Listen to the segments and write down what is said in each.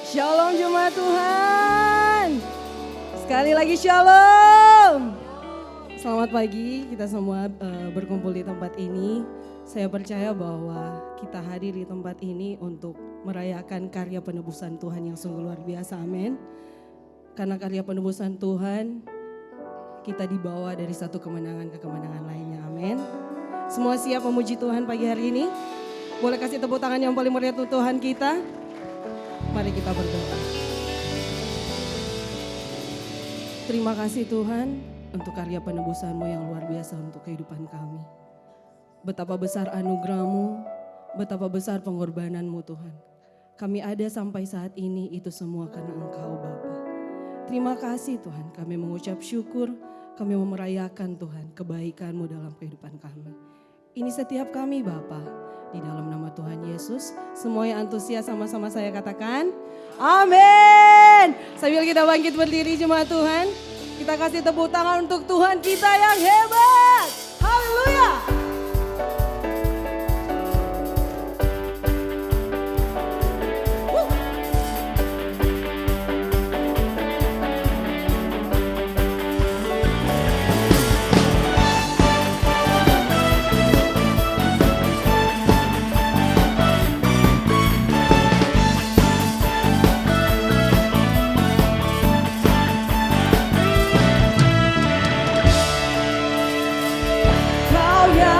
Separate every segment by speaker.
Speaker 1: Shalom jemaat Tuhan. Sekali lagi shalom. Selamat pagi, kita semua berkumpul di tempat ini. Saya percaya bahwa kita hadir di tempat ini untuk merayakan karya penebusan Tuhan yang sungguh luar biasa, amin. Karena karya penebusan Tuhan, kita dibawa dari satu kemenangan ke kemenangan lainnya, amin. Semua siap memuji Tuhan pagi hari ini? Boleh kasih tepuk tangan yang paling meriah untuk Tuhan kita? Mari kita berdoa. Terima kasih Tuhan untuk karya penebusan-Mu yang luar biasa untuk kehidupan kami. Betapa besar anugerah-Mu, betapa besar pengorbanan-Mu Tuhan. Kami ada sampai saat ini itu semua karena Engkau Bapa. Terima kasih Tuhan, kami mengucap syukur, kami merayakan Tuhan kebaikan-Mu dalam kehidupan kami. Ini setiap kami Bapa. Di dalam nama Tuhan Yesus, semua yang antusias sama-sama saya katakan, amin. Sambil kita bangkit berdiri jemaat Tuhan, kita kasih tepuk tangan untuk Tuhan kita yang hebat. Haleluya. Kau yang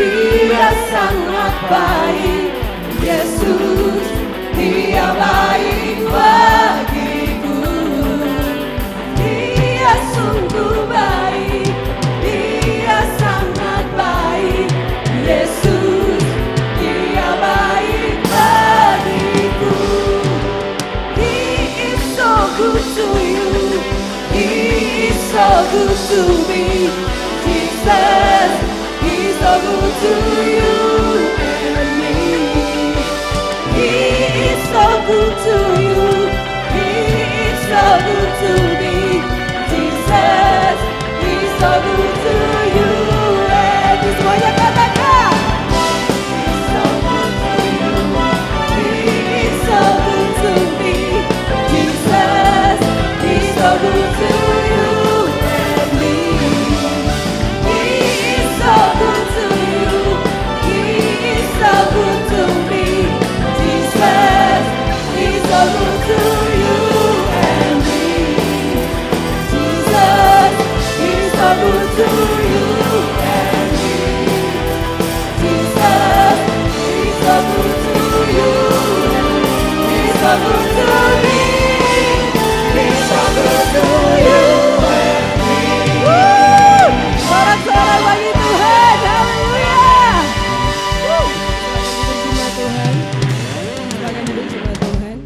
Speaker 1: Dia sangat baik, Yesus, Dia baik bagiku. Dia sungguh baik, Dia sangat baik, Yesus, Dia baik bagiku. He is so good to you, He is so good to me, Jesus, He's so good to you and me. He is so good to you, He is so good to me, Jesus, He's so good to you and me. Semuanya katakan, He's so good to you, He is so good to me, Jesus, He's so good to you and me. He is so good to you, He is so good to me, Jesus, He's so good to you and me. Jesus, He's so good to you and me. Jesus, He's so good to you. He's so good to me. He's so good to you and me. Woo! Sorak-sorak bagi Tuhan, haleluya. Silakan duduk jemaat Tuhan. Silakan duduk jemaat Tuhan.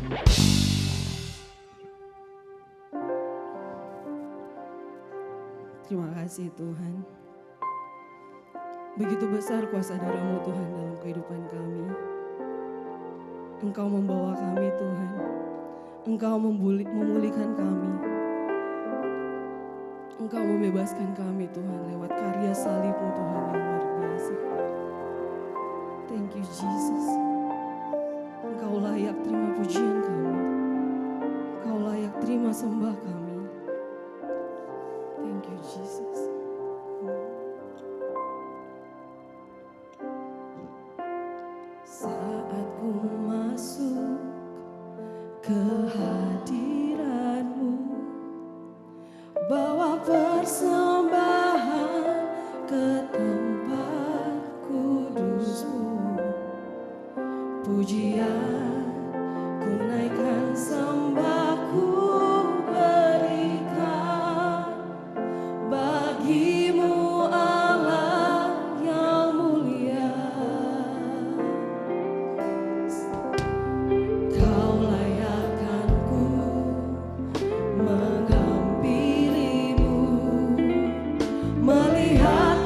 Speaker 1: Terima kasih Tuhan. Begitu besar kuasa darah-Mu Tuhan dalam kehidupan kami. Engkau membawa kami Tuhan. Engkau memulihkan kami. Engkau membebaskan kami Tuhan lewat karya salib-Mu Tuhan yang luar biasa. Thank you Jesus. Engkau layak terima pujian kami. Engkau layak terima sembah kami. Thank you Jesus. Saat ku masuk ke hadirat-Mu, bawa persembahan ke tempat kudus-Mu. Pujian ku naikkan, sembahku berikan bagi-Mu Allah yang mulia. Kau layakkanku menghampirimu, melihat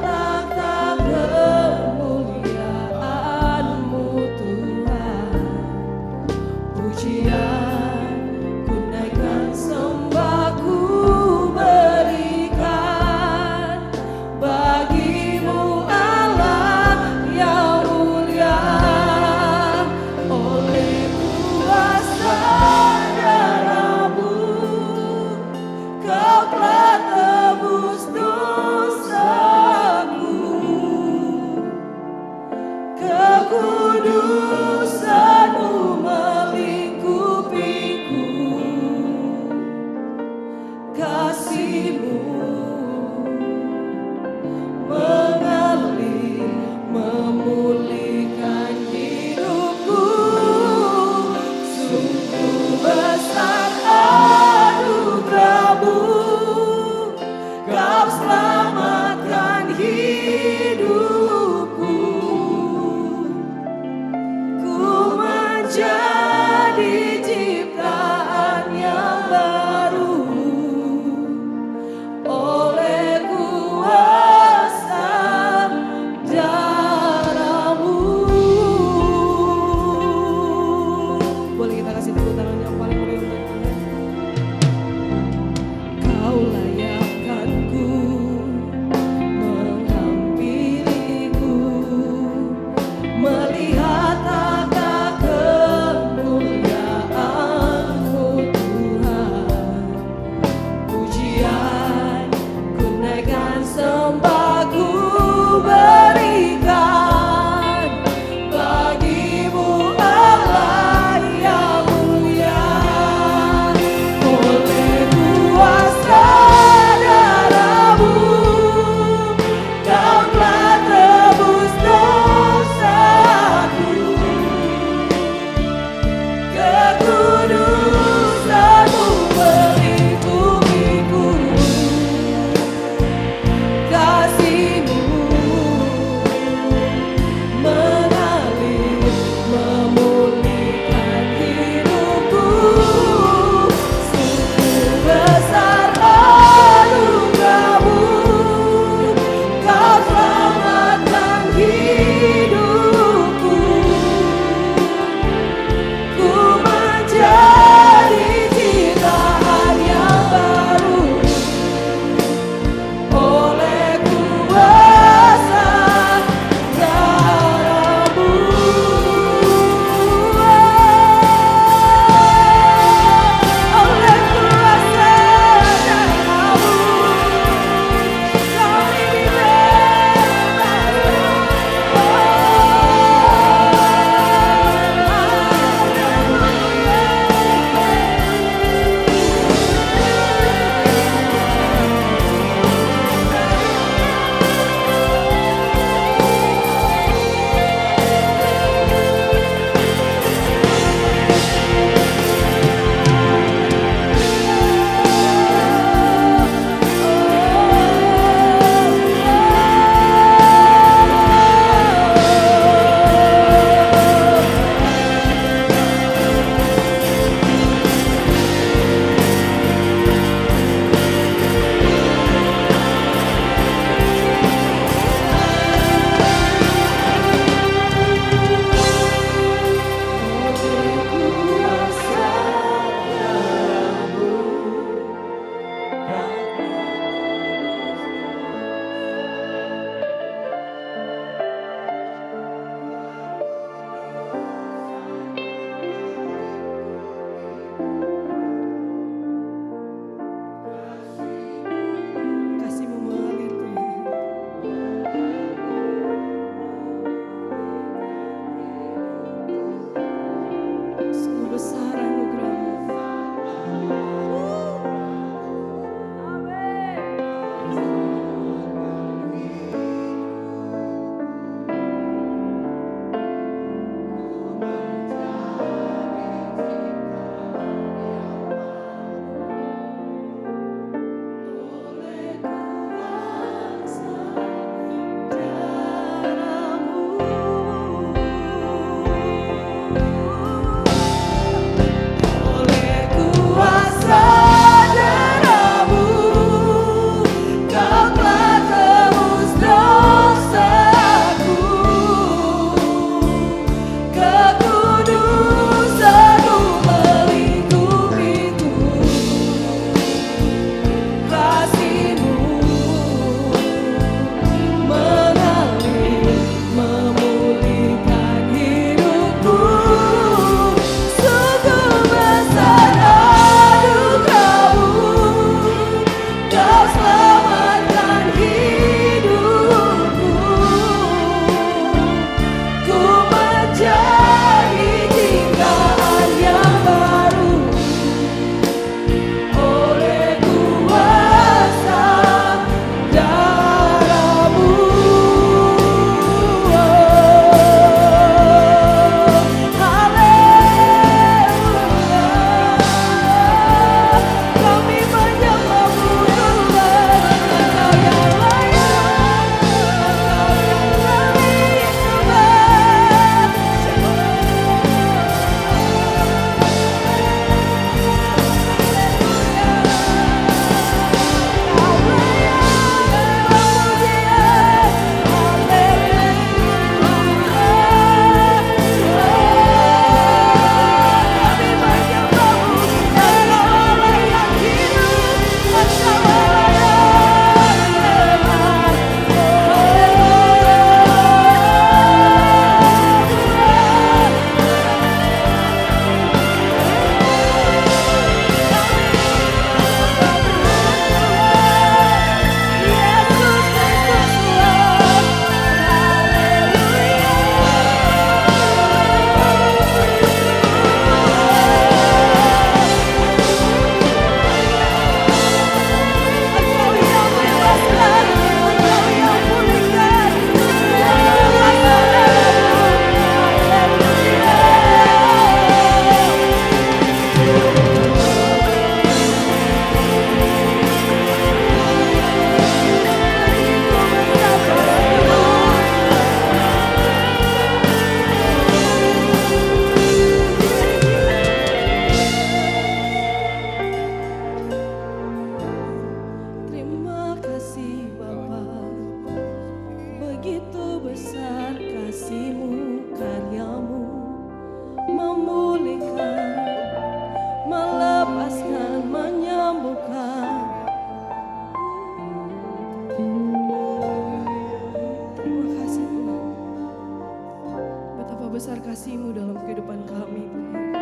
Speaker 1: besar kasih-Mu dalam kehidupan kami, Tuhan.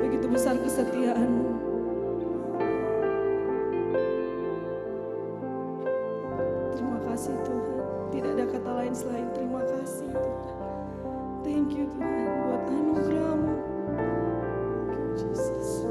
Speaker 1: Begitu besar kesetiaan-Mu. Terima kasih Tuhan. Tidak ada kata lain selain terima kasih Tuhan. Thank you Tuhan buat anugerah-Mu. Thank you Jesus.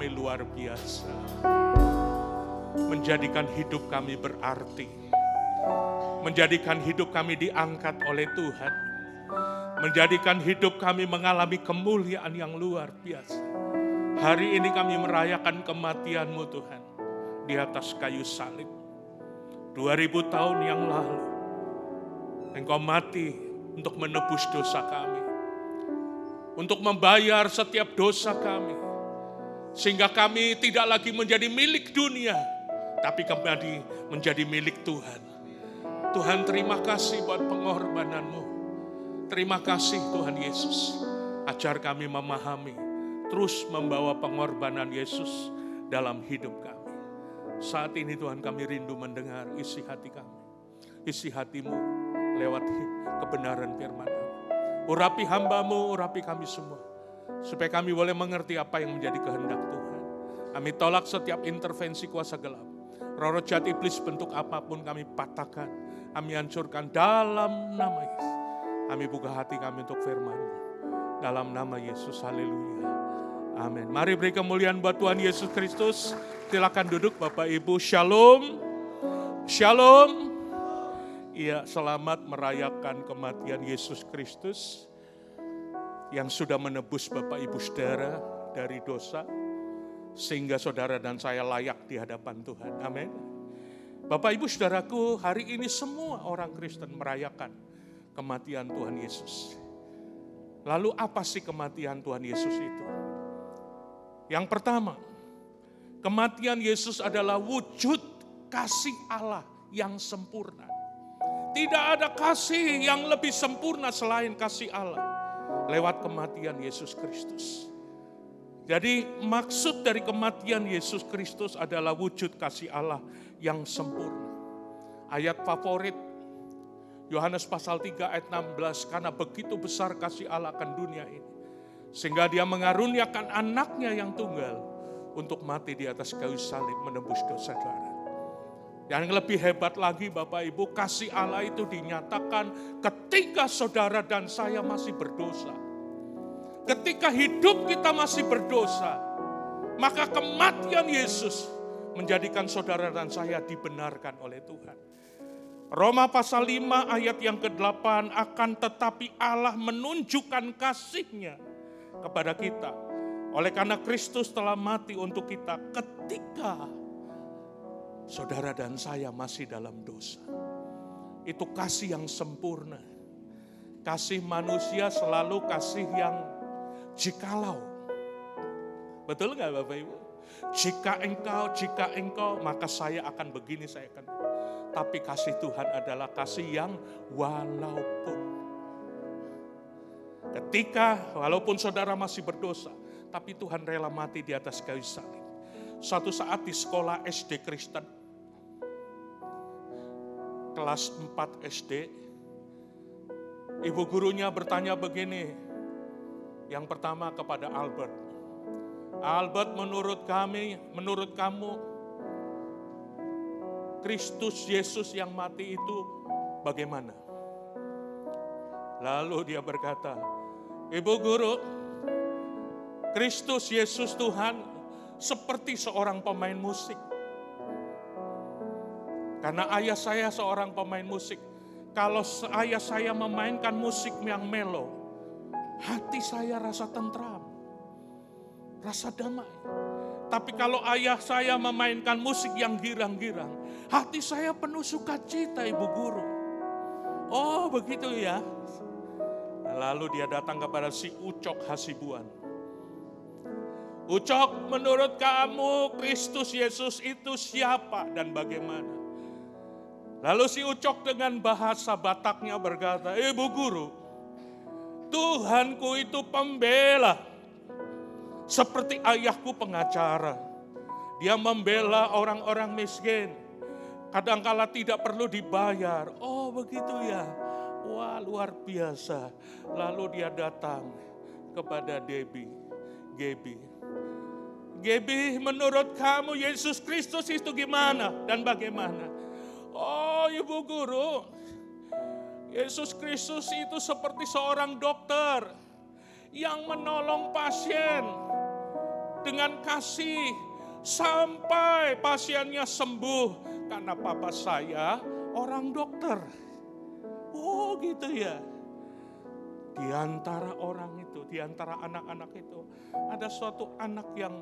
Speaker 2: kami luar biasa. Menjadikan hidup kami berarti. Menjadikan hidup kami diangkat oleh Tuhan. Menjadikan hidup kami mengalami kemuliaan yang luar biasa. Hari ini kami merayakan kematian-Mu Tuhan. Di atas kayu salib. 2000 tahun yang lalu. Engkau mati untuk menebus dosa kami. Untuk membayar setiap dosa kami. Sehingga kami tidak lagi menjadi milik dunia, tapi kembali menjadi milik Tuhan. Tuhan, terima kasih buat pengorbanan-Mu. Terima kasih Tuhan Yesus. Ajar kami memahami, terus membawa pengorbanan Yesus dalam hidup kami. Saat ini Tuhan, kami rindu mendengar isi hati kami. Isi hati-Mu lewat kebenaran firman-Mu. Urapi hamba-Mu, urapi kami semua. Supaya kami boleh mengerti apa yang menjadi kehendak Tuhan. Kami tolak setiap intervensi kuasa gelap. Roh jahat iblis bentuk apapun kami patahkan. Kami hancurkan dalam nama Yesus. Kami buka hati kami untuk firman-Mu. Dalam nama Yesus, haleluya. Amin. Mari beri kemuliaan buat Tuhan Yesus Kristus. Silakan duduk Bapak Ibu. Shalom. Shalom. Iya, selamat merayakan kematian Yesus Kristus yang sudah menebus Bapak Ibu Saudara dari dosa, sehingga saudara dan saya layak di hadapan Tuhan. Amin. Bapak Ibu Saudaraku, hari ini semua orang Kristen merayakan kematian Tuhan Yesus. Lalu apa sih kematian Tuhan Yesus itu? Yang pertama, kematian Yesus adalah wujud kasih Allah yang sempurna. Tidak ada kasih yang lebih sempurna selain kasih Allah lewat kematian Yesus Kristus. Jadi maksud dari kematian Yesus Kristus adalah wujud kasih Allah yang sempurna. Ayat favorit Yohanes pasal 3 ayat 16, karena begitu besar kasih Allah akan dunia ini, sehingga Dia mengaruniakan anaknya yang tunggal untuk mati di atas kayu salib menebus dosa-dosa. Yang lebih hebat lagi Bapak Ibu, kasih Allah itu dinyatakan ketika saudara dan saya masih berdosa. Ketika hidup kita masih berdosa, maka kematian Yesus menjadikan saudara dan saya dibenarkan oleh Tuhan. Roma pasal 5 ayat yang ke-8, akan tetapi Allah menunjukkan kasih-Nya kepada kita. Oleh karena Kristus telah mati untuk kita ketika saudara dan saya masih dalam dosa. Itu kasih yang sempurna. Kasih manusia selalu kasih yang jikalau. Betul gak Bapak Ibu? Jika engkau, maka saya akan begini, saya akan. Tapi kasih Tuhan adalah kasih yang walaupun. Ketika walaupun saudara masih berdosa, tapi Tuhan rela mati di atas kayu salib. Suatu saat di sekolah SD Kristen, kelas 4 SD, ibu gurunya bertanya begini, yang pertama kepada Albert. Albert, menurut kamu, Kristus Yesus yang mati itu bagaimana? Lalu dia berkata, Ibu guru, Kristus Yesus Tuhan seperti seorang pemain musik. Karena ayah saya seorang pemain musik. Kalau ayah saya memainkan musik yang melo, hati saya rasa tentram, rasa damai. Tapi kalau ayah saya memainkan musik yang girang-girang, hati saya penuh sukacita, Ibu guru. Oh begitu ya. Lalu dia datang kepada si Ucok Hasibuan. Ucok, menurut kamu Kristus Yesus itu siapa dan bagaimana? Lalu si Ucok dengan bahasa Bataknya berkata, Ibu guru, Tuhanku itu pembela. Seperti ayahku pengacara. Dia membela orang-orang miskin. Kadangkala tidak perlu dibayar. Oh begitu ya. Wah luar biasa. Lalu dia datang kepada Gebi, menurut kamu Yesus Kristus itu gimana dan bagaimana? Oh Ibu guru, Yesus Kristus itu seperti seorang dokter yang menolong pasien dengan kasih sampai pasiennya sembuh karena papa saya orang dokter. Oh gitu ya. Di antara orang itu, di antara anak-anak itu, ada suatu anak yang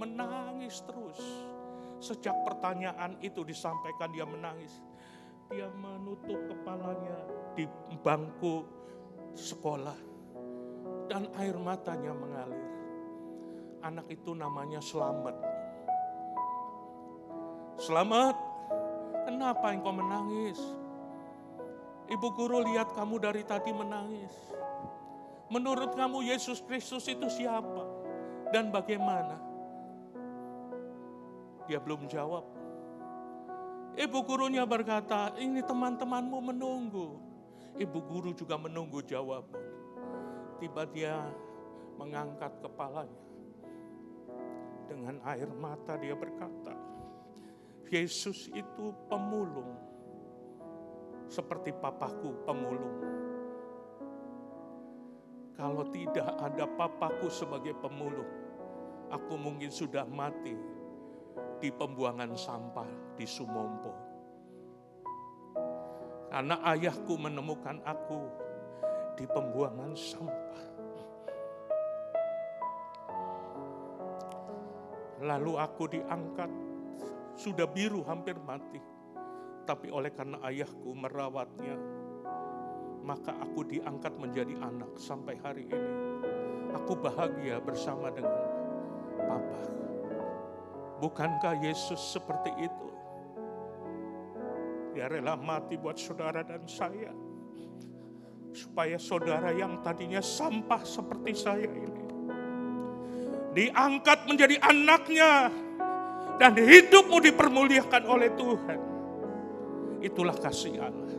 Speaker 2: menangis terus. Sejak pertanyaan itu disampaikan dia menangis. Dia menutup kepalanya di bangku sekolah dan air matanya mengalir. Anak itu namanya Selamat. Selamat, kenapa engkau menangis? Ibu guru lihat kamu dari tadi menangis. Menurut kamu Yesus Kristus itu siapa? Dan bagaimana? Dia belum jawab. Ibu gurunya berkata, ini teman-temanmu menunggu. Ibu guru juga menunggu jawaban. Tiba dia mengangkat kepalanya. Dengan air mata dia berkata, Yesus itu pemulung. Seperti papaku pemulung. Kalau tidak ada papaku sebagai pemulung, aku mungkin sudah mati di pembuangan sampah di Sumompo. Karena ayahku menemukan aku di pembuangan sampah. Lalu aku diangkat, sudah biru hampir mati. Tapi oleh karena ayahku merawatnya, maka aku diangkat menjadi anak sampai hari ini. Aku bahagia bersama dengan Papa. Bukankah Yesus seperti itu? Dia rela mati buat saudara dan saya. Supaya saudara yang tadinya sampah seperti saya ini diangkat menjadi anaknya. Dan hidupmu dipermuliakan oleh Tuhan. Itulah kasih Allah.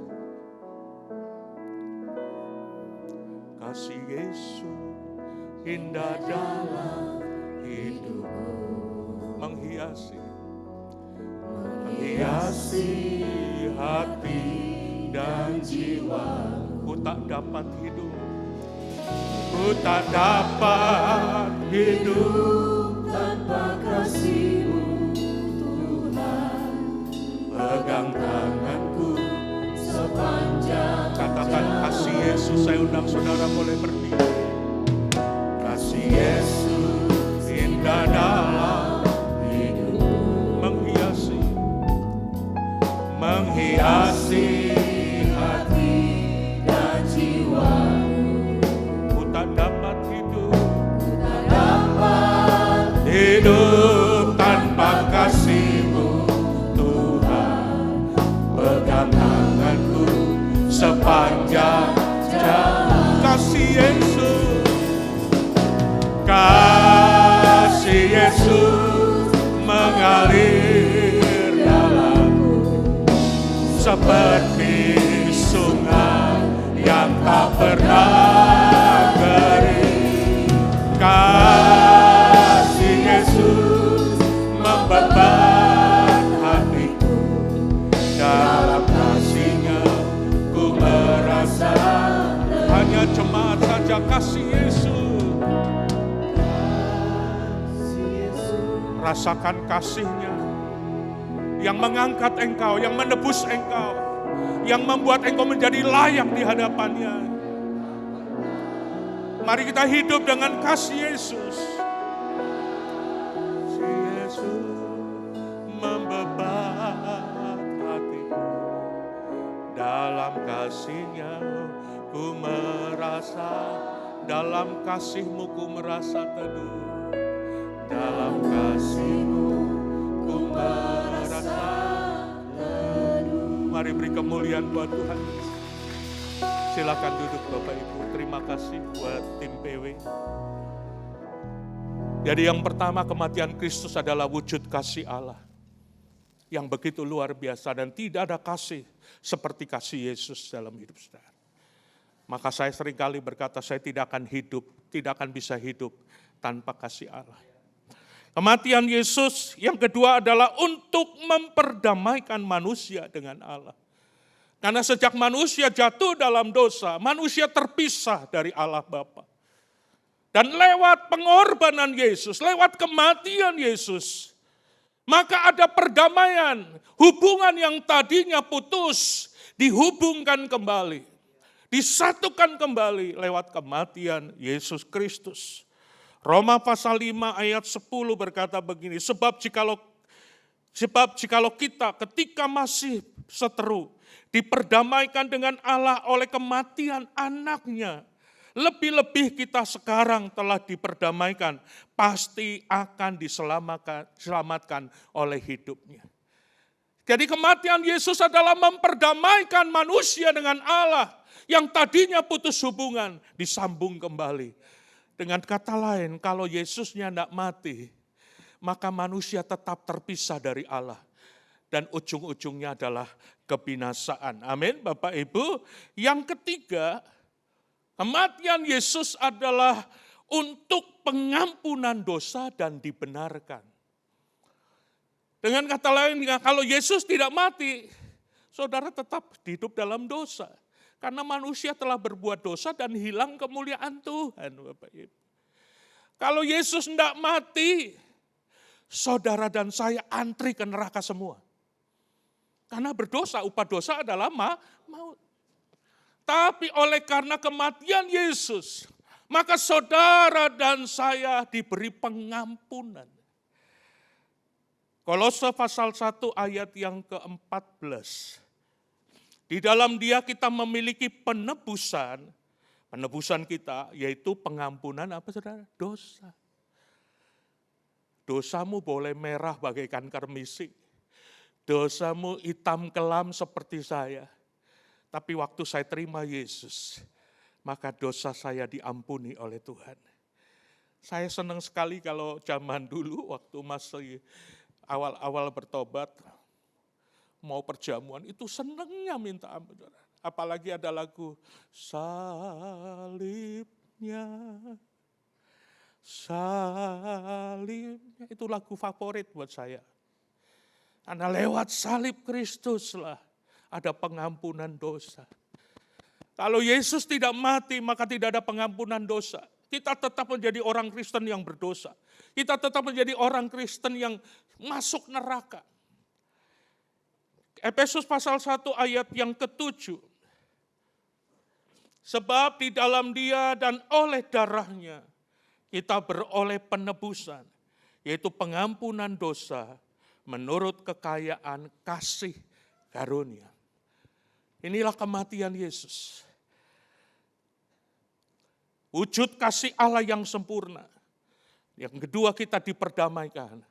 Speaker 2: Kasih Yesus indah dalam hidupku, menghiasi hati dan jiwa. Ku tak dapat hidup, ku tak dapat hidup tanpa kasih-Mu Tuhan. Pegang tanganku sepanjang. Katakan kasih Yesus, saya undang saudara boleh berdiri. Kasih Yesus indah dalam hidup, menghiasi hati dan jiwa. Ku tak dapat hidup tanpa kasih-Mu Tuhan. Pegang tanganku sepanjang jalan. Kasih Yesus, kasih Yesus mengalir dalamku seperti sungai yang tak pernah kering. Kasih Yesus membeban hatiku, dalam kasih-Nya ku merasa. Hanya jemaat saja kasih Yesus. Rasakan kasih-Nya yang mengangkat engkau, yang menebus engkau, yang membuat engkau menjadi layak di hadapan-Nya. Mari kita hidup dengan kasih Yesus. Kasih Yesus membebat hatiku, dalam kasih-Nya ku merasa, dalam kasih-Mu ku merasa teduh, dalam kasih-Mu ku merasa teduh. Mari beri kemuliaan buat Tuhan. Silakan duduk Bapak Ibu. Terima kasih buat tim PW. Jadi yang pertama, kematian Kristus adalah wujud kasih Allah yang begitu luar biasa, dan tidak ada kasih seperti kasih Yesus dalam hidup saudara. Maka saya seringkali berkata, saya tidak akan bisa hidup tanpa kasih Allah. Kematian Yesus yang kedua adalah untuk memperdamaikan manusia dengan Allah. Karena sejak manusia jatuh dalam dosa, manusia terpisah dari Allah Bapa. Dan lewat pengorbanan Yesus, lewat kematian Yesus, maka ada perdamaian. Hubungan yang tadinya putus, dihubungkan kembali. Disatukan kembali lewat kematian Yesus Kristus. Roma pasal 5 ayat 10 berkata begini, sebab jikalau kita ketika masih seteru, diperdamaikan dengan Allah oleh kematian anaknya, Lebih-lebih kita sekarang telah diperdamaikan, pasti akan diselamatkan oleh hidupnya. Jadi kematian Yesus adalah memperdamaikan manusia dengan Allah yang tadinya putus hubungan, disambung kembali. Dengan kata lain, kalau Yesusnya tidak mati, maka manusia tetap terpisah dari Allah. Dan ujung-ujungnya adalah kebinasaan. Amin, Bapak Ibu. Yang ketiga, kematian Yesus adalah untuk pengampunan dosa dan dibenarkan. Dengan kata lain, kalau Yesus tidak mati, saudara tetap hidup dalam dosa. Karena manusia telah berbuat dosa dan hilang kemuliaan Tuhan, Bapak Ibu. Kalau Yesus tidak mati, saudara dan saya antri ke neraka semua. Karena berdosa, upah dosa adalah maut. Tapi oleh karena kematian Yesus, maka saudara dan saya diberi pengampunan. Kolose pasal 1 ayat yang ke-14. Di dalam Dia kita memiliki penebusan kita yaitu pengampunan apa saudara? Dosa. Dosamu boleh merah bagaikan kermisik. Dosamu hitam kelam seperti saya. Tapi waktu saya terima Yesus, maka dosa saya diampuni oleh Tuhan. Saya senang sekali kalau zaman dulu waktu masih awal-awal bertobat, mau perjamuan itu senangnya minta ampun. Apalagi ada lagu salibnya, itu lagu favorit buat saya. Karena lewat salib Kristuslah ada pengampunan dosa. Kalau Yesus tidak mati, maka tidak ada pengampunan dosa. Kita tetap menjadi orang Kristen yang berdosa. Kita tetap menjadi orang Kristen yang masuk neraka. Efesus pasal 1 ayat yang ke-7. Sebab di dalam Dia dan oleh darahnya kita beroleh penebusan, yaitu pengampunan dosa menurut kekayaan kasih karunia. Inilah kematian Yesus. Wujud kasih Allah yang sempurna. Yang kedua kita diperdamaikan.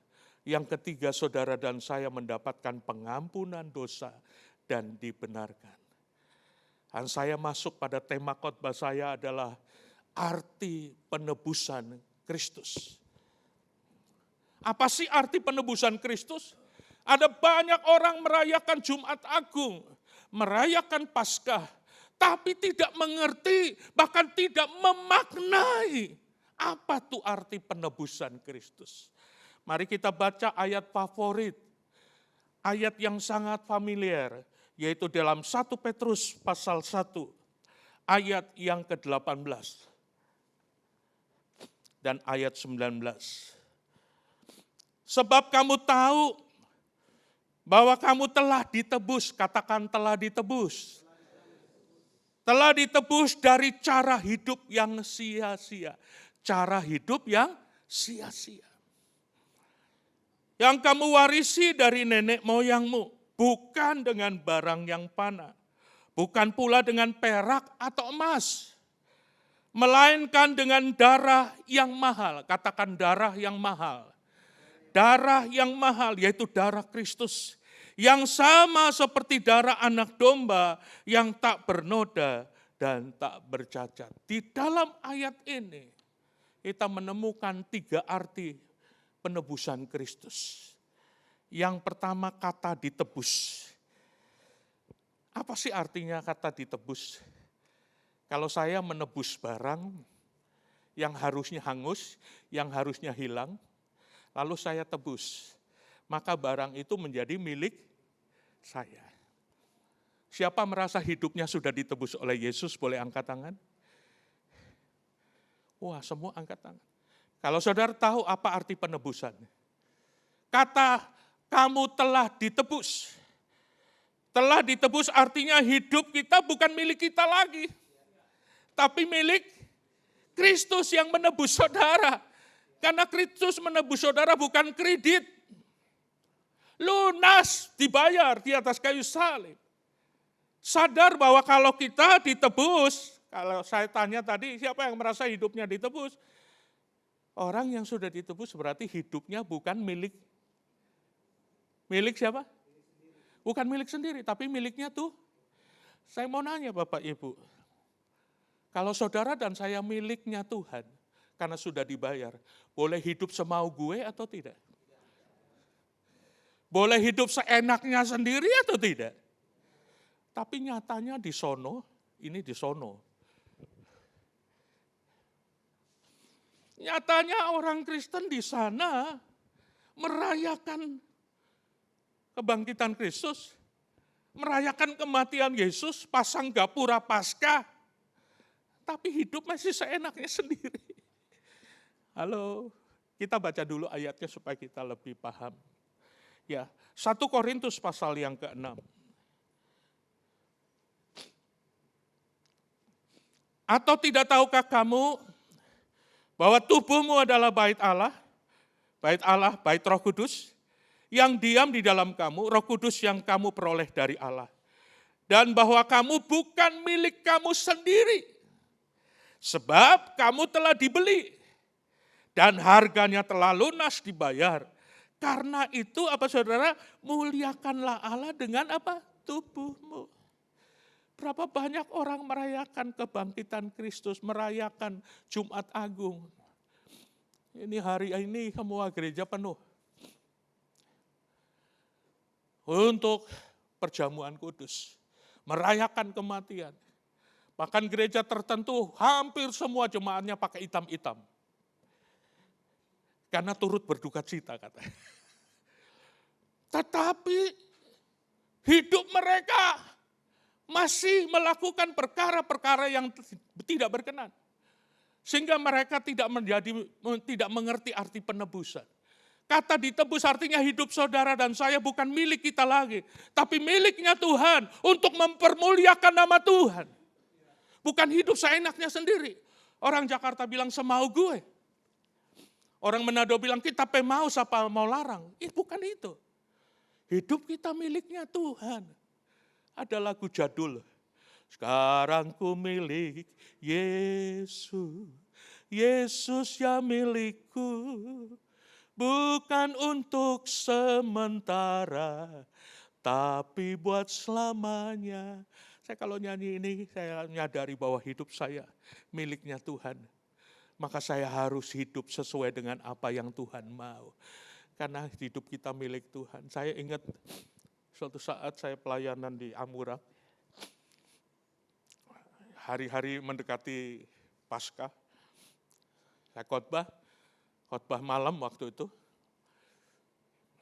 Speaker 2: Yang ketiga saudara dan saya mendapatkan pengampunan dosa dan dibenarkan. Dan saya masuk pada tema khotbah saya adalah arti penebusan Kristus. Apa sih arti penebusan Kristus? Ada banyak orang merayakan Jumat Agung, merayakan Paskah, tapi tidak mengerti, bahkan tidak memaknai apa tuh arti penebusan Kristus. Mari kita baca ayat favorit, ayat yang sangat familiar, yaitu dalam 1 Petrus pasal 1, ayat yang ke-18 dan ayat 19. Sebab kamu tahu bahwa kamu telah ditebus, katakan telah ditebus. Telah ditebus dari cara hidup yang sia-sia. Cara hidup yang sia-sia. Yang kamu warisi dari nenek moyangmu, bukan dengan barang yang fana, bukan pula dengan perak atau emas, melainkan dengan darah yang mahal. Katakan darah yang mahal. Darah yang mahal yaitu darah Kristus. Yang sama seperti darah anak domba yang tak bernoda dan tak bercacat. Di dalam ayat ini kita menemukan 3 arti penebusan Kristus. Yang pertama kata ditebus. Apa sih artinya kata ditebus? Kalau saya menebus barang yang harusnya hangus, yang harusnya hilang, lalu saya tebus, maka barang itu menjadi milik saya. Siapa merasa hidupnya sudah ditebus oleh Yesus, boleh angkat tangan? Wah, semua angkat tangan. Kalau saudara tahu apa arti penebusan? Kata kamu telah ditebus. Telah ditebus artinya hidup kita bukan milik kita lagi. Tapi milik Kristus yang menebus saudara. Karena Kristus menebus saudara bukan kredit. Lunas dibayar di atas kayu salib. Sadar bahwa kalau kita ditebus, Kalau saya tanya tadi, siapa yang merasa hidupnya ditebus? Orang yang sudah ditebus berarti hidupnya bukan milik siapa? Bukan milik sendiri, tapi miliknya tuh. Saya mau nanya Bapak Ibu, kalau saudara dan saya miliknya Tuhan, karena sudah dibayar, boleh hidup semau gue atau tidak? Boleh hidup seenaknya sendiri atau tidak? Tapi nyatanya di sono, ini di sono. Nyatanya orang Kristen di sana merayakan kebangkitan Kristus, merayakan kematian Yesus, pasang gapura Paskah, tapi hidup masih seenaknya sendiri. Halo, kita baca dulu ayatnya supaya kita lebih paham. Ya, 1 Korintus pasal yang ke-6. Atau tidak tahukah kamu bahwa tubuhmu adalah bait Allah, bait Roh Kudus, yang diam di dalam kamu, Roh Kudus yang kamu peroleh dari Allah. Dan bahwa kamu bukan milik kamu sendiri, sebab kamu telah dibeli, dan harganya telah lunas dibayar. Karena itu apa saudara, muliakanlah Allah dengan apa? Tubuhmu. Berapa banyak orang merayakan kebangkitan Kristus, merayakan Jumat Agung. Ini hari ini semua gereja penuh. Untuk perjamuan kudus, merayakan kematian. Bahkan gereja tertentu hampir semua jemaatnya pakai hitam-hitam. Karena turut berduka cita katanya. Tetapi hidup mereka masih melakukan perkara-perkara yang tidak berkenan. Sehingga mereka tidak mengerti arti penebusan. Kata ditebus artinya hidup saudara dan saya bukan milik kita lagi. Tapi miliknya Tuhan untuk mempermuliakan nama Tuhan. Bukan hidup seenaknya sendiri. Orang Jakarta bilang semau gue. Orang Manado bilang kita mau siapa mau larang. Bukan itu. Hidup kita miliknya Tuhan. Ada lagu jadul. Sekarang ku milik Yesus. Yesus ya milikku. Bukan untuk sementara. Tapi buat selamanya. Saya kalau nyanyi ini saya menyadari bahwa hidup saya miliknya Tuhan. Maka saya harus hidup sesuai dengan apa yang Tuhan mau. Karena hidup kita milik Tuhan. Saya ingat suatu saat saya pelayanan di Amura. Hari-hari mendekati Paskah. Saya khotbah malam waktu itu.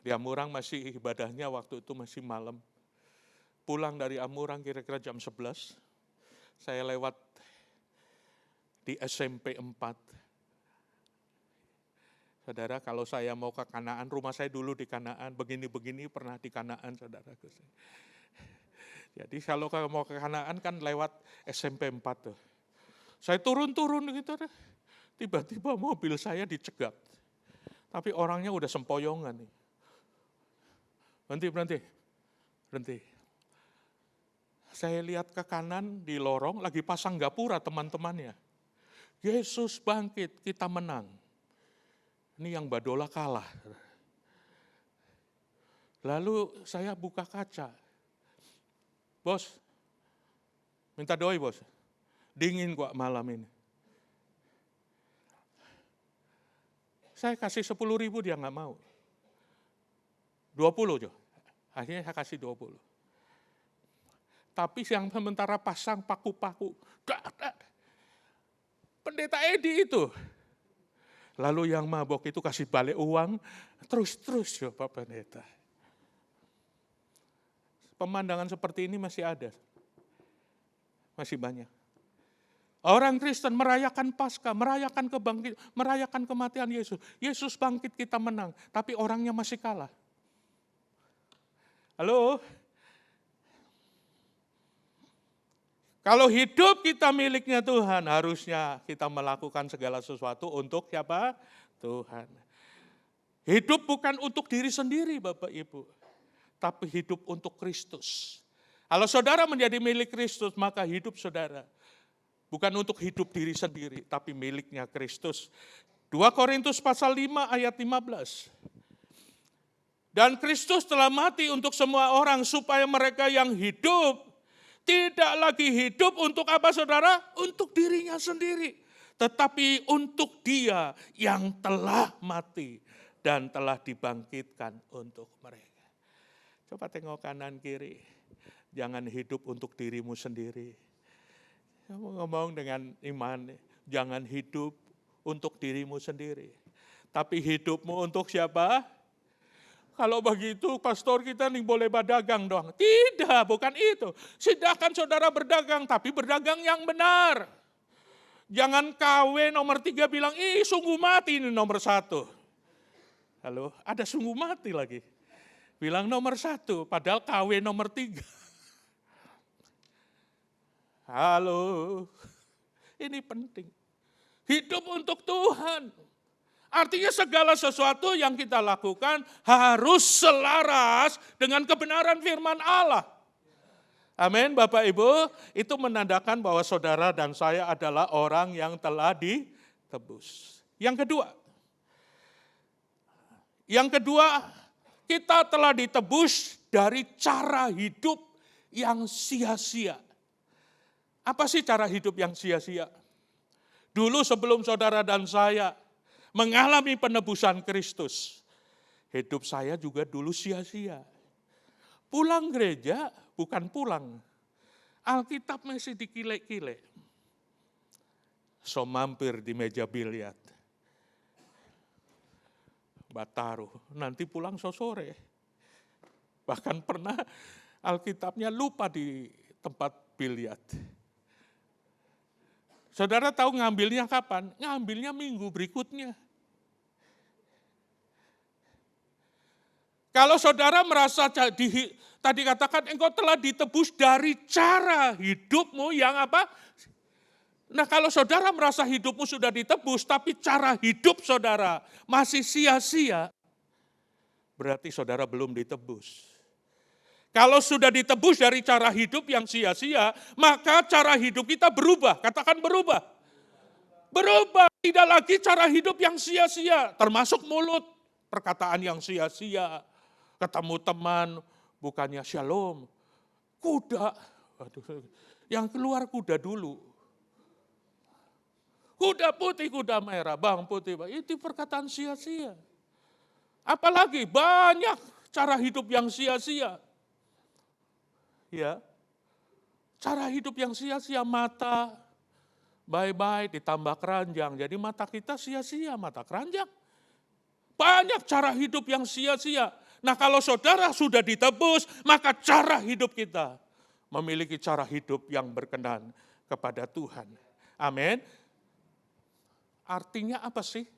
Speaker 2: Di Amurang masih ibadahnya waktu itu masih malam. Pulang dari Amurang kira-kira jam 11. Saya lewat di SMP 4. Saudara, kalau saya mau ke Kanaan, rumah saya dulu di Kanaan, begini-begini pernah di Kanaan, saudaraku. Jadi kalau mau ke Kanaan kan lewat SMP 4 tuh. Saya turun-turun gitu deh. Tiba-tiba mobil saya dicegat. Tapi orangnya udah sempoyongan nih. Berhenti. Saya lihat ke kanan di lorong lagi pasang gapura teman-temannya. Yesus bangkit, kita menang. Ini yang Badola kalah. Lalu saya buka kaca. Bos, minta doi bos. Dingin kok malam ini. Saya kasih 10.000 dia nggak mau. 20 Jo. Akhirnya saya kasih 20. Tapi yang sementara pasang paku-paku. Pendeta Edi itu. Lalu yang mabok itu kasih balik uang, terus ya Pak Pendeta. Pemandangan seperti ini masih ada. Masih banyak. Orang Kristen merayakan Paskah, merayakan kebangkitan, merayakan kematian Yesus. Yesus bangkit kita menang, tapi orangnya masih kalah. Halo? Kalau hidup kita miliknya Tuhan, harusnya kita melakukan segala sesuatu untuk siapa? Tuhan. Hidup bukan untuk diri sendiri Bapak Ibu, tapi hidup untuk Kristus. Kalau saudara menjadi milik Kristus, maka hidup saudara Bukan untuk hidup diri sendiri, tapi miliknya Kristus. 2 Korintus pasal 5 ayat 15. Dan Kristus telah mati untuk semua orang supaya mereka yang hidup tidak lagi hidup untuk apa saudara? Untuk dirinya sendiri. Tetapi untuk Dia yang telah mati dan telah dibangkitkan untuk mereka. Coba tengok kanan kiri. Jangan hidup untuk dirimu sendiri. Kamu ngomong dengan iman, jangan hidup untuk dirimu sendiri. Tapi hidupmu untuk siapa? Kalau begitu pastor kita nih boleh berdagang dong. Tidak, bukan itu. Silakan saudara berdagang, tapi berdagang yang benar. Jangan KW nomor 3 bilang, sungguh mati ini nomor 1. Halo, ada sungguh mati lagi. Bilang nomor 1, padahal KW nomor 3. Halo, ini penting. Hidup untuk Tuhan. Artinya segala sesuatu yang kita lakukan harus selaras dengan kebenaran firman Allah. Amin, Bapak Ibu. Itu menandakan bahwa saudara dan saya adalah orang yang telah ditebus. Yang kedua, kita telah ditebus dari cara hidup yang sia-sia. Apa sih cara hidup yang sia-sia? Dulu sebelum saudara dan saya mengalami penebusan Kristus, hidup saya juga dulu sia-sia. Pulang gereja bukan pulang, Alkitab masih dikilek-kilek. So mampir di meja biliar, bataru, nanti pulang sore. Bahkan pernah Alkitabnya lupa di tempat biliar. Saudara tahu ngambilnya kapan? Ngambilnya minggu berikutnya. Kalau saudara merasa tadi katakan engkau telah ditebus dari cara hidupmu yang apa? Nah kalau saudara merasa hidupmu sudah ditebus tapi cara hidup saudara masih sia-sia, berarti saudara belum ditebus. Kalau sudah ditebus dari cara hidup yang sia-sia, maka cara hidup kita berubah. Katakan berubah. Berubah, tidak lagi cara hidup yang sia-sia, termasuk mulut, perkataan yang sia-sia. Ketemu teman, bukannya shalom. Kuda, yang keluar kuda dulu. Kuda putih, kuda merah, bang putih, bang. Itu perkataan sia-sia. Apalagi banyak cara hidup yang sia-sia. Ya, cara hidup yang sia-sia, mata, bye-bye ditambah keranjang. Jadi mata kita sia-sia, mata keranjang. Banyak cara hidup yang sia-sia. Nah kalau saudara sudah ditebus, maka cara hidup kita memiliki cara hidup yang berkenan kepada Tuhan. Amin. Artinya apa sih?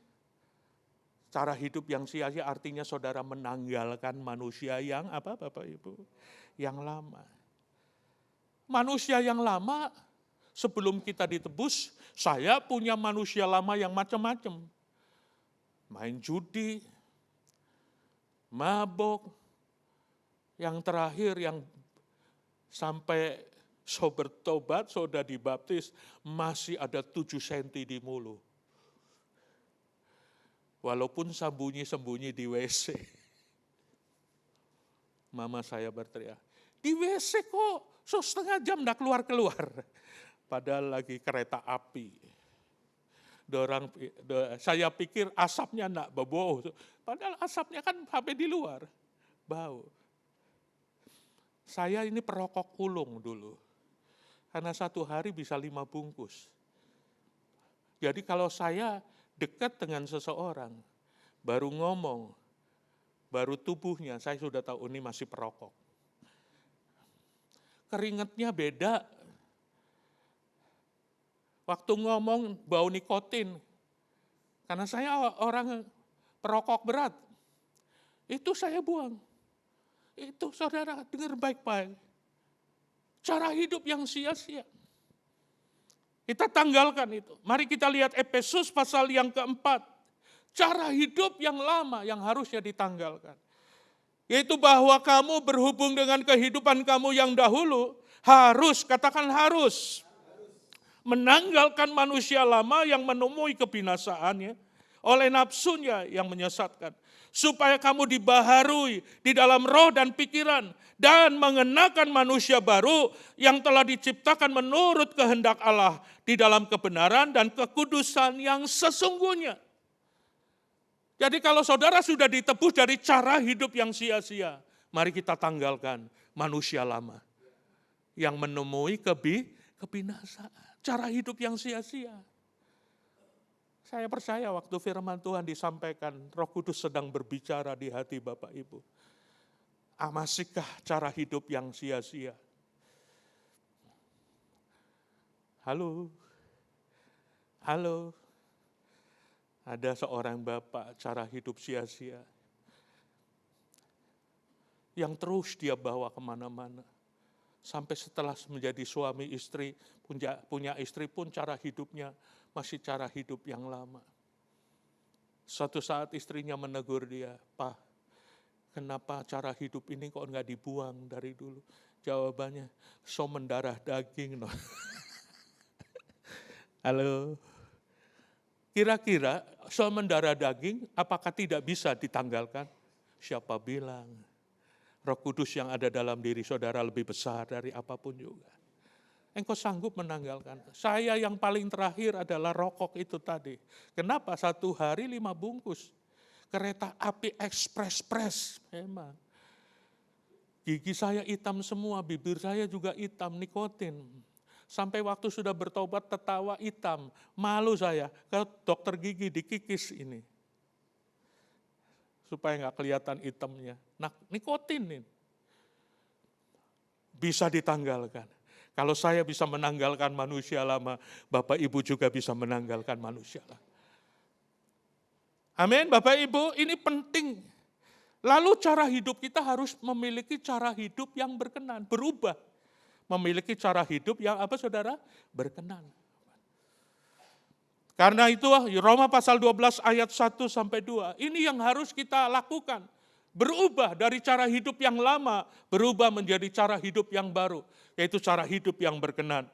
Speaker 2: Cara hidup yang sia-sia artinya saudara menanggalkan manusia yang apa Bapak Ibu? Yang lama. Manusia yang lama sebelum kita ditebus, saya punya manusia lama yang macam-macam. Main judi, mabok, yang terakhir yang sampai bertobat, sudah dibaptis, masih ada 7 senti di mulut. Walaupun sembunyi-sembunyi di WC. Mama saya berteriak, di WC kok setengah jam enggak keluar-keluar. Padahal lagi kereta api. Saya pikir asapnya enggak bau. Padahal asapnya kan sampai di luar. Bau. Saya ini perokok ulung dulu. Karena satu hari bisa 5 bungkus. Jadi kalau saya dekat dengan seseorang, baru ngomong, baru tubuhnya, saya sudah tahu ini masih perokok. Keringatnya beda. Waktu ngomong bau nikotin. Karena saya orang perokok berat. Itu saya buang. Itu saudara dengar baik-baik. Cara hidup yang sia-sia. Kita tanggalkan itu. Mari kita lihat Efesus pasal yang keempat. Cara hidup yang lama yang harusnya ditanggalkan. Yaitu bahwa kamu berhubung dengan kehidupan kamu yang dahulu, harus, katakan harus. menanggalkan manusia lama yang menemui kebinasaannya oleh nafsunya yang menyesatkan, supaya kamu dibaharui di dalam roh dan pikiran dan mengenakan manusia baru yang telah diciptakan menurut kehendak Allah di dalam kebenaran dan kekudusan yang sesungguhnya. Jadi kalau saudara sudah ditebus dari cara hidup yang sia-sia, mari kita tanggalkan manusia lama yang menemui kebinasaan. Cara hidup yang sia-sia. Saya percaya waktu firman Tuhan disampaikan, Roh Kudus sedang berbicara di hati Bapak Ibu. Masihkah cara hidup yang sia-sia? Halo? Halo? Ada seorang bapak cara hidup sia-sia yang terus dia bawa kemana-mana. Sampai setelah menjadi suami istri, punya istri pun cara hidupnya masih cara hidup yang lama. Suatu saat istrinya menegur dia, "Pak, kenapa cara hidup ini kok nggak dibuang dari dulu?" Jawabannya, "So mendarah daging." No. Halo? Kira-kira soal mendarah daging apakah tidak bisa ditanggalkan? Siapa bilang? Roh Kudus yang ada dalam diri saudara lebih besar dari apapun juga. Engkau sanggup menanggalkan. Saya yang paling terakhir adalah rokok itu tadi. Kenapa? 1 hari 5 bungkus. Kereta api ekspres memang. Gigi saya hitam semua, bibir saya juga hitam, nikotin. Sampai waktu sudah bertobat tertawa hitam. Malu saya, kalau dokter gigi dikikis ini. Supaya nggak kelihatan hitamnya. Nah, nikotin ini. Bisa ditanggalkan. Kalau saya bisa menanggalkan manusia lama, Bapak Ibu juga bisa menanggalkan manusia lama. Amin, Bapak Ibu, ini penting. Lalu cara hidup kita harus memiliki cara hidup yang berkenan, berubah. Memiliki cara hidup yang apa saudara? Berkenan. Karena itu Roma pasal 12 ayat 1-2, ini yang harus kita lakukan. Berubah dari cara hidup yang lama, berubah menjadi cara hidup yang baru, yaitu cara hidup yang berkenan.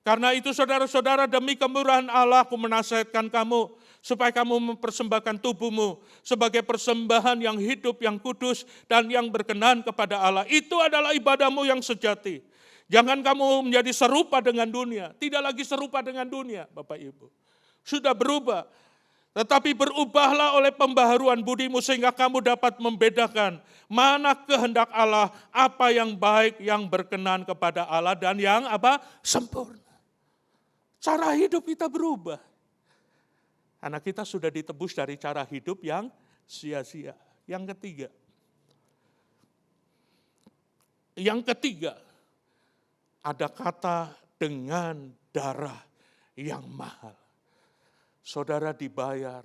Speaker 2: Karena itu saudara-saudara, demi kemurahan Allah aku menasihatkan kamu, supaya kamu mempersembahkan tubuhmu sebagai persembahan yang hidup, yang kudus, dan yang berkenan kepada Allah. Itu adalah ibadahmu yang sejati. Jangan kamu menjadi serupa dengan dunia. Tidak lagi serupa dengan dunia, Bapak Ibu. Sudah berubah. Tetapi berubahlah oleh pembaharuan budimu sehingga kamu dapat membedakan mana kehendak Allah, apa yang baik, yang berkenan kepada Allah, dan yang apa? Sempurna. Cara hidup kita berubah. Karena kita sudah ditebus dari cara hidup yang sia-sia. Yang ketiga, ada kata dengan darah yang mahal. Saudara dibayar,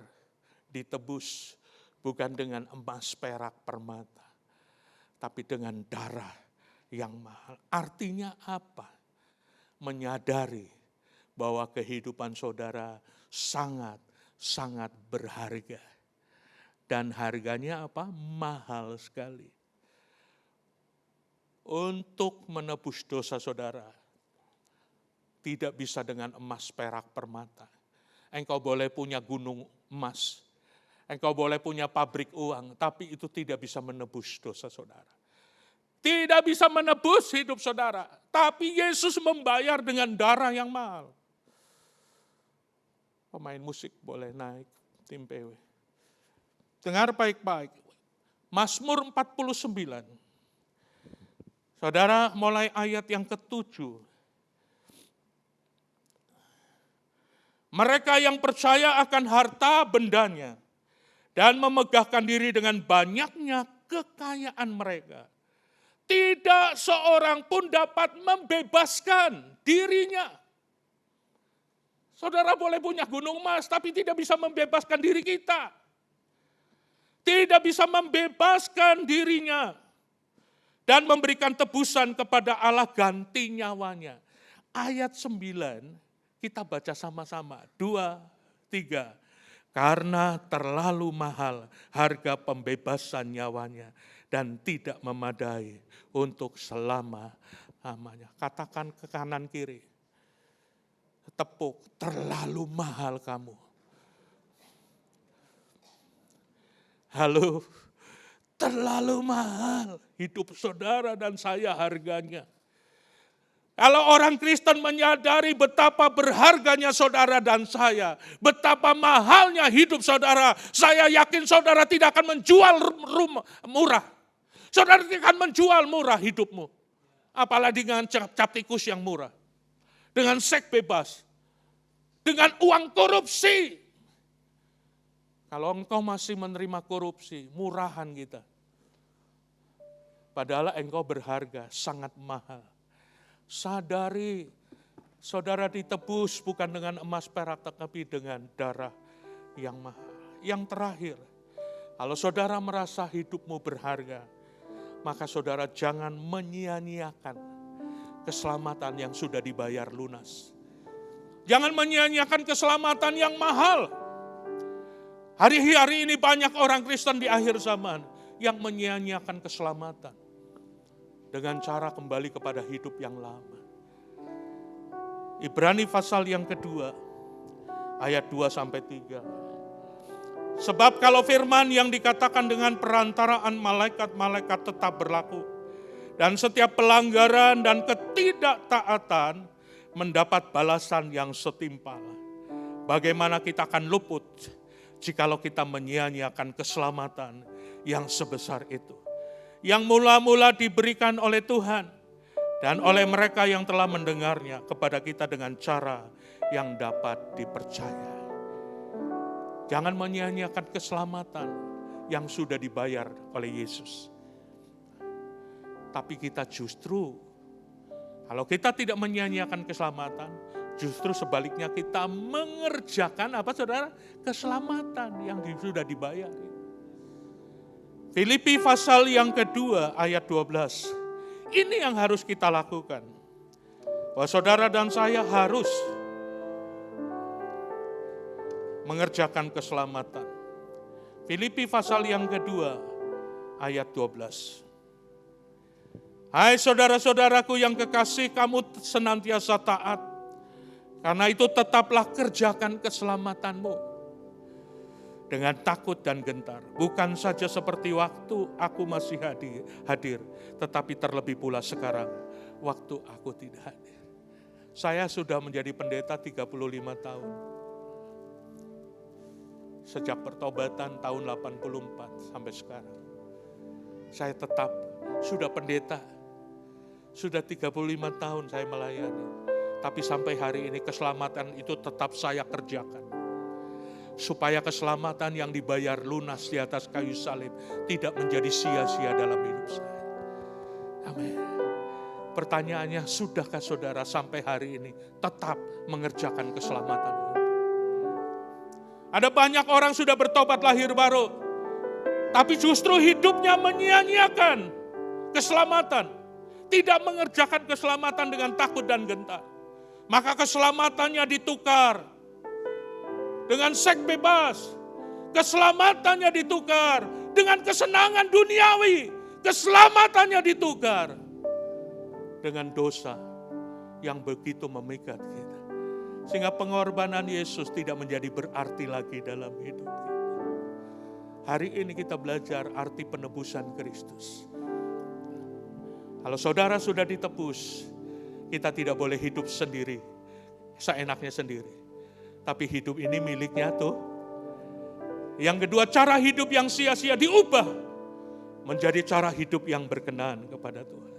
Speaker 2: ditebus bukan dengan emas, perak, permata, tapi dengan darah yang mahal. Artinya apa? Menyadari bahwa kehidupan saudara sangat berharga. Dan harganya apa? Mahal sekali. Untuk menebus dosa saudara, tidak bisa dengan emas, perak, permata. Engkau boleh punya gunung emas, engkau boleh punya pabrik uang, tapi itu tidak bisa menebus dosa saudara. Tidak bisa menebus hidup saudara, tapi Yesus membayar dengan darah yang mahal. Pemain musik boleh naik, tim PW. Dengar baik-baik, Mazmur 49. Saudara, mulai ayat yang ke-7. Mereka yang percaya akan harta bendanya dan memegahkan diri dengan banyaknya kekayaan mereka, tidak seorang pun dapat membebaskan dirinya. Saudara boleh punya gunung emas, tapi tidak bisa membebaskan diri kita. Tidak bisa membebaskan dirinya. Dan memberikan tebusan kepada Allah ganti nyawanya. Ayat 9 kita baca sama-sama. 2, 3. Karena terlalu mahal harga pembebasan nyawanya dan tidak memadai untuk selama-lamanya. Katakan ke kanan kiri. tepuk, terlalu mahal kamu. Halo, terlalu mahal hidup saudara dan saya harganya. Kalau orang Kristen menyadari betapa berharganya saudara dan saya, betapa mahalnya hidup saudara, saya yakin saudara tidak akan menjual rumah murah. Saudara tidak akan menjual murah hidupmu. Apalagi dengan cap tikus yang murah. Dengan seks bebas. Dengan uang korupsi. Kalau engkau masih menerima korupsi, murahan kita. Padahal engkau berharga, sangat mahal. Sadari, saudara ditebus bukan dengan emas perak, tetapi dengan darah yang mahal. Yang terakhir, kalau saudara merasa hidupmu berharga, maka saudara jangan menyia-nyiakan keselamatan yang sudah dibayar lunas. Jangan menyia-nyiakan keselamatan yang mahal. Hari-hari ini banyak orang Kristen di akhir zaman yang menyia-nyiakan keselamatan dengan cara kembali kepada hidup yang lama. Ibrani pasal yang kedua, ayat 2-3. Sebab kalau firman yang dikatakan dengan perantaraan malaikat-malaikat tetap berlaku, dan setiap pelanggaran dan ketidaktaatan mendapat balasan yang setimpal, bagaimana kita akan luput jikalau kita menyia-nyiakan keselamatan yang sebesar itu, yang mula-mula diberikan oleh Tuhan dan oleh mereka yang telah mendengarnya kepada kita dengan cara yang dapat dipercaya. Jangan menyia-nyiakan keselamatan yang sudah dibayar oleh Yesus. Tapi kita justru, kalau kita tidak menyia-nyiakan keselamatan, justru sebaliknya kita mengerjakan apa saudara? Keselamatan yang sudah dibayar. Filipi pasal yang kedua ayat 12. Ini yang harus kita lakukan. Bahwa saudara dan saya harus mengerjakan keselamatan. Filipi pasal yang kedua ayat 12. Hai saudara-saudaraku yang kekasih, kamu senantiasa taat. Karena itu tetaplah kerjakan keselamatanmu dengan takut dan gentar. Bukan saja seperti waktu aku masih hadir, tetapi terlebih pula sekarang waktu aku tidak hadir. Saya sudah menjadi pendeta 35 tahun. Sejak pertobatan tahun 84 sampai sekarang. Saya tetap sudah pendeta. Sudah 35 tahun saya melayani. Tapi sampai hari ini keselamatan itu tetap saya kerjakan. Supaya keselamatan yang dibayar lunas di atas kayu salib tidak menjadi sia-sia dalam hidup saya. Amin. Pertanyaannya, sudahkah saudara sampai hari ini tetap mengerjakan keselamatan itu? Ada banyak orang sudah bertobat lahir baru, tapi justru hidupnya menyia-nyiakan keselamatan. Tidak mengerjakan keselamatan dengan takut dan gentar. Maka keselamatannya ditukar dengan seks bebas. Keselamatannya ditukar dengan kesenangan duniawi. Keselamatannya ditukar dengan dosa yang begitu memikat kita. Sehingga pengorbanan Yesus tidak menjadi berarti lagi dalam hidup kita. Hari ini kita belajar arti penebusan Kristus. Kalau saudara sudah ditebus, kita tidak boleh hidup sendiri, seenaknya sendiri. Tapi hidup ini miliknya tuh. Yang kedua, cara hidup yang sia-sia diubah menjadi cara hidup yang berkenan kepada Tuhan.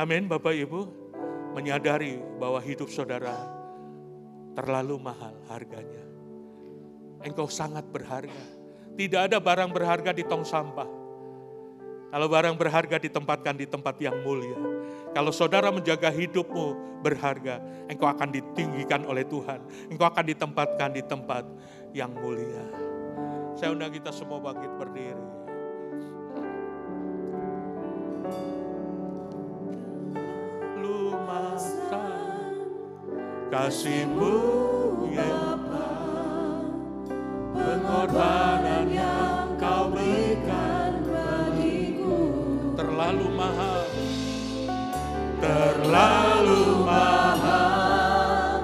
Speaker 2: Amin, Bapak Ibu. Menyadari bahwa hidup saudara terlalu mahal harganya. Engkau sangat berharga. Tidak ada barang berharga di tong sampah. Kalau barang berharga ditempatkan di tempat yang mulia. Kalau saudara menjaga hidupmu berharga, engkau akan ditinggikan oleh Tuhan. Engkau akan ditempatkan di tempat yang mulia. Saya undang kita semua bangkit berdiri. Lumasan kasih-Mu ya Bapa, pengorbanan yang Kau berikan bagiku terlalu mahal, terlalu mahal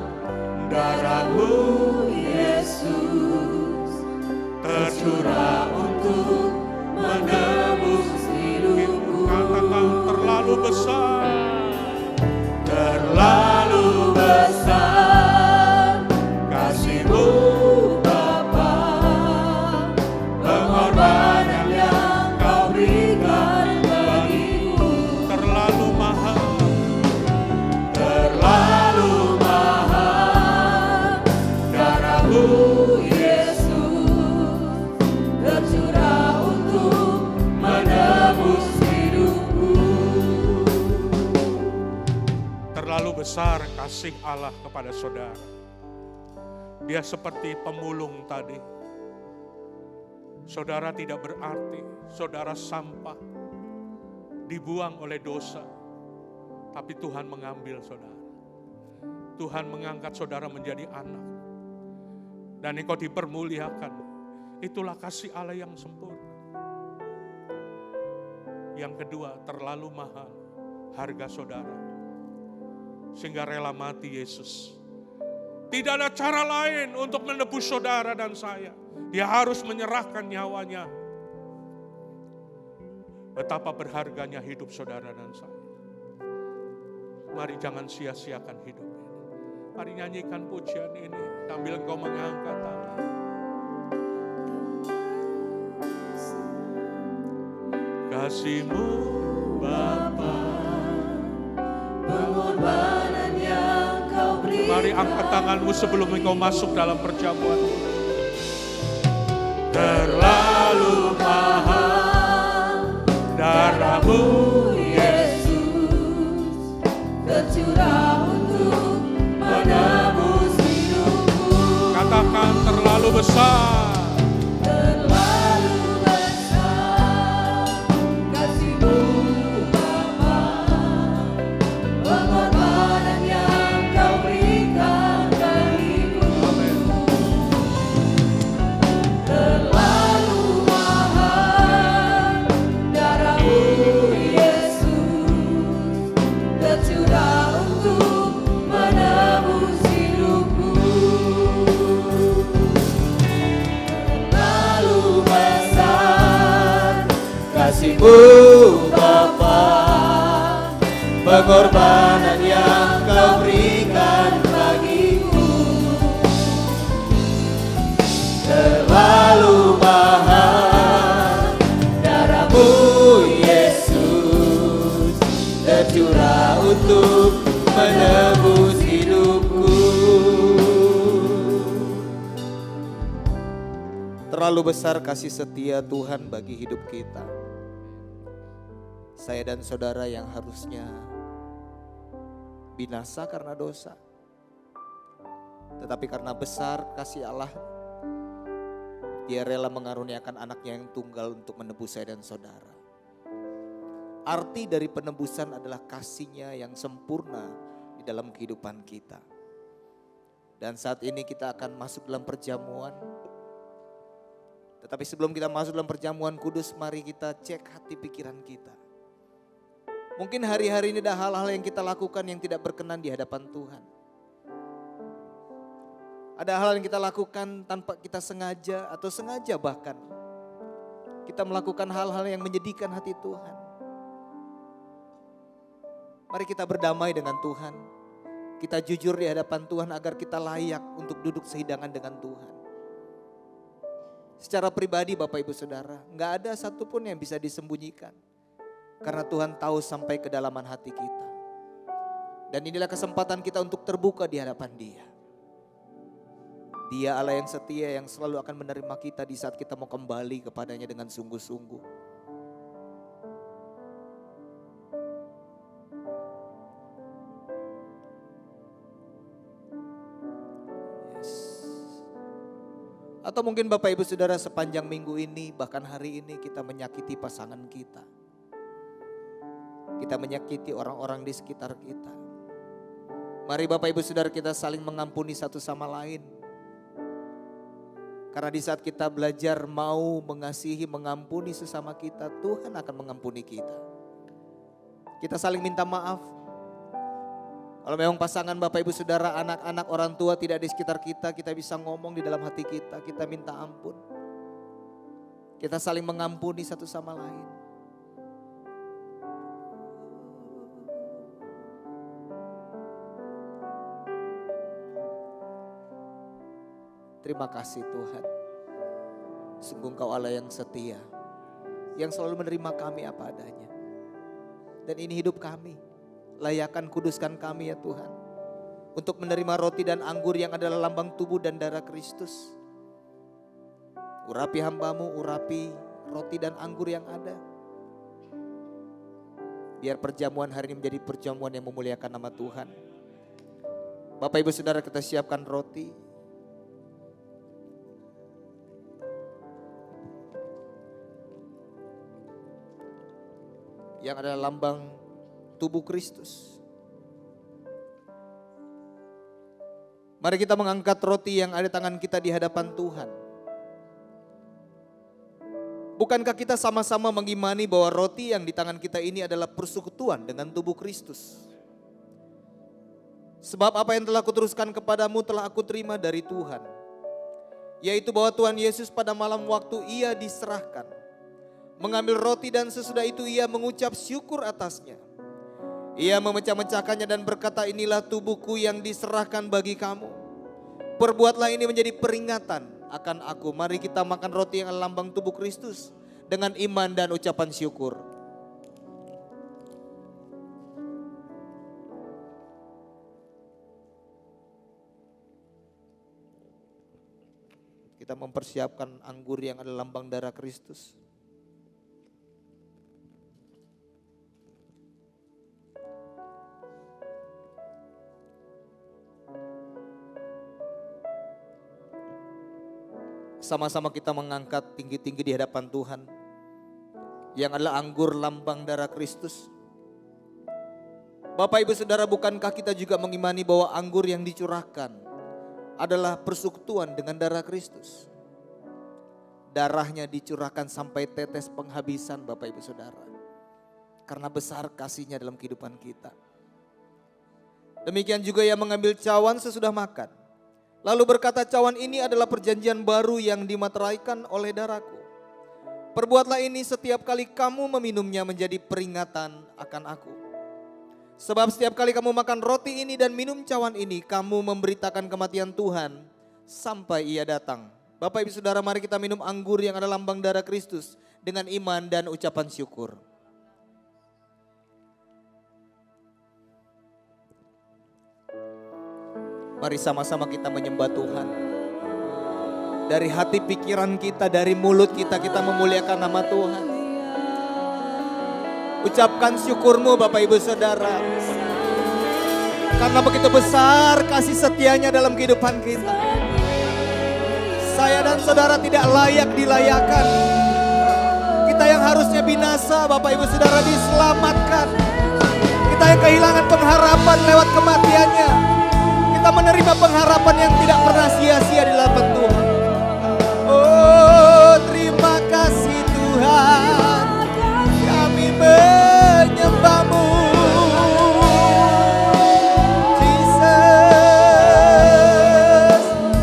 Speaker 2: besar kasih Allah kepada saudara. Dia seperti pemulung tadi. Saudara tidak berarti, saudara sampah, dibuang oleh dosa. Tapi Tuhan mengambil saudara. Tuhan mengangkat saudara menjadi anak. Dan engkau dipermuliakan. Itulah kasih Allah yang sempurna. Yang kedua, terlalu mahal harga saudara. Sehingga rela mati Yesus. Tidak ada cara lain untuk menebus saudara dan saya. Dia harus menyerahkan nyawanya. Betapa berharganya hidup saudara dan saya. Mari jangan sia-siakan hidup ini. Mari nyanyikan pujian ini sambil engkau mengangkat tangan. Kasih-Mu Bapa,
Speaker 1: Pengorbanan yang Kau berikan.
Speaker 2: mari angkat tanganmu sebelum engkau masuk dalam perjamuan. Terlalu mahal darah-Mu
Speaker 1: Yesus, tercurah untuk menebus hidupku.
Speaker 2: Katakan terlalu besar.
Speaker 1: Terlalu besar kasih-Mu Bapa, pengorbanan yang Kau berikan bagiku. Terlalu mahal darah-Mu Yesus, tercurah untuk menebus hidupku. Terlalu besar kasih-Mu Bapa, pengorbanan yang Kau berikan bagiku. Terlalu mahal darah-Mu Yesus, tercurah untuk menebus hidupku.
Speaker 3: Terlalu besar kasih setia Tuhan bagi hidup kita. Saya dan saudara yang harusnya binasa karena dosa. Tetapi karena besar kasih Allah, Dia rela mengaruniakan anaknya yang tunggal untuk menebus saya dan saudara. Arti dari penebusan adalah kasih-Nya yang sempurna di dalam kehidupan kita. Dan saat ini kita akan masuk dalam perjamuan. Tetapi sebelum kita masuk dalam perjamuan kudus, mari kita cek hati pikiran kita. Mungkin hari-hari ini ada hal-hal yang kita lakukan yang tidak berkenan di hadapan Tuhan. Ada hal yang kita lakukan tanpa kita sengaja atau sengaja bahkan. Kita melakukan hal-hal yang menyedihkan hati Tuhan. Mari kita berdamai dengan Tuhan. Kita jujur di hadapan Tuhan agar kita layak untuk duduk sehidangan dengan Tuhan. Secara pribadi Bapak Ibu Saudara, gak ada satupun yang bisa disembunyikan. Karena Tuhan tahu sampai kedalaman hati kita. Dan inilah kesempatan kita untuk terbuka di hadapan Dia. Dia Allah yang setia yang selalu akan menerima kita di saat kita mau kembali kepadanya dengan sungguh-sungguh. Yes. Atau mungkin Bapak Ibu Saudara sepanjang minggu ini bahkan hari ini kita menyakiti pasangan kita. Kita menyakiti orang-orang di sekitar kita. Mari Bapak Ibu Saudara kita saling mengampuni satu sama lain. Karena di saat kita belajar mau mengasihi, mengampuni sesama kita, Tuhan akan mengampuni kita. Kita saling minta maaf. Kalau memang pasangan Bapak Ibu Saudara, anak-anak, orang tua tidak di sekitar kita, kita bisa ngomong di dalam hati kita minta ampun. Kita saling mengampuni satu sama lain. Terima kasih Tuhan. Sungguh Engkau Allah yang setia. Yang selalu menerima kami apa adanya. Dan ini hidup kami. Layakan kuduskan kami ya Tuhan. Untuk menerima roti dan anggur yang adalah lambang tubuh dan darah Kristus. Urapi hamba-Mu, urapi roti dan anggur yang ada. Biar perjamuan hari ini menjadi perjamuan yang memuliakan nama Tuhan. Bapak Ibu Saudara, kita siapkan roti. Yang adalah lambang tubuh Kristus. Mari kita mengangkat roti yang ada di tangan kita di hadapan Tuhan. Bukankah kita sama-sama mengimani bahwa roti yang di tangan kita ini adalah persekutuan dengan tubuh Kristus? Sebab apa yang telah kuteruskan kepadamu telah aku terima dari Tuhan. Yaitu bahwa Tuhan Yesus pada malam waktu ia diserahkan, mengambil roti dan sesudah itu ia mengucap syukur atasnya. Ia memecah-mecahkannya dan berkata, inilah tubuhku yang diserahkan bagi kamu. Perbuatlah ini menjadi peringatan akan aku. Mari kita makan roti yang lambang tubuh Kristus dengan iman dan ucapan syukur. Kita mempersiapkan anggur yang adalah lambang darah Kristus. Sama-sama kita mengangkat tinggi-tinggi di hadapan Tuhan yang adalah anggur lambang darah Kristus. Bapak Ibu Saudara, bukankah kita juga mengimani bahwa anggur yang dicurahkan adalah persekutuan dengan darah Kristus? Darahnya dicurahkan sampai tetes penghabisan Bapak Ibu Saudara, karena besar kasihnya dalam kehidupan kita. Demikian juga ia mengambil cawan sesudah makan. Lalu berkata, cawan ini adalah perjanjian baru yang dimateraikan oleh darahku. Perbuatlah ini setiap kali kamu meminumnya menjadi peringatan akan aku. Sebab setiap kali kamu makan roti ini dan minum cawan ini, kamu memberitakan kematian Tuhan sampai ia datang. Bapak Ibu Saudara, mari kita minum anggur yang adalah lambang darah Kristus dengan iman dan ucapan syukur. Mari sama-sama kita menyembah Tuhan. Dari hati pikiran kita, dari mulut kita, kita memuliakan nama Tuhan. Ucapkan syukurmu Bapak Ibu Saudara. Karena begitu besar kasih setianya dalam kehidupan kita. Saya dan saudara tidak layak dilayakan. Kita yang harusnya binasa Bapak Ibu Saudara diselamatkan. Kita yang kehilangan pengharapan lewat kematiannya. Kita menerima pengharapan yang tidak pernah sia-sia di hadapan Tuhan. Oh, terima kasih Tuhan, kami menyembah-Mu. Jesus,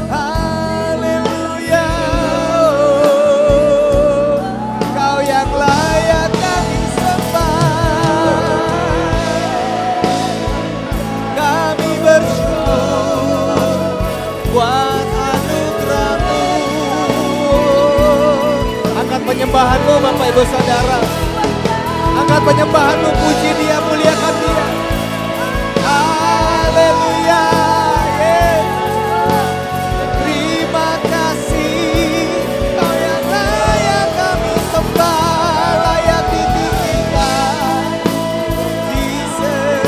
Speaker 3: haleluya. Oh, Kau yang layak kami sembah. Kami bersyukur buat anugerah-Mu. Angkat penyembahan-Mu Bapak Ibu Saudara. Angkat penyembahan-Mu, puji Dia, muliakan Dia. Haleluya. Terima kasih, Kau yang layak kami sembah, layak ditinggikan. Jesus.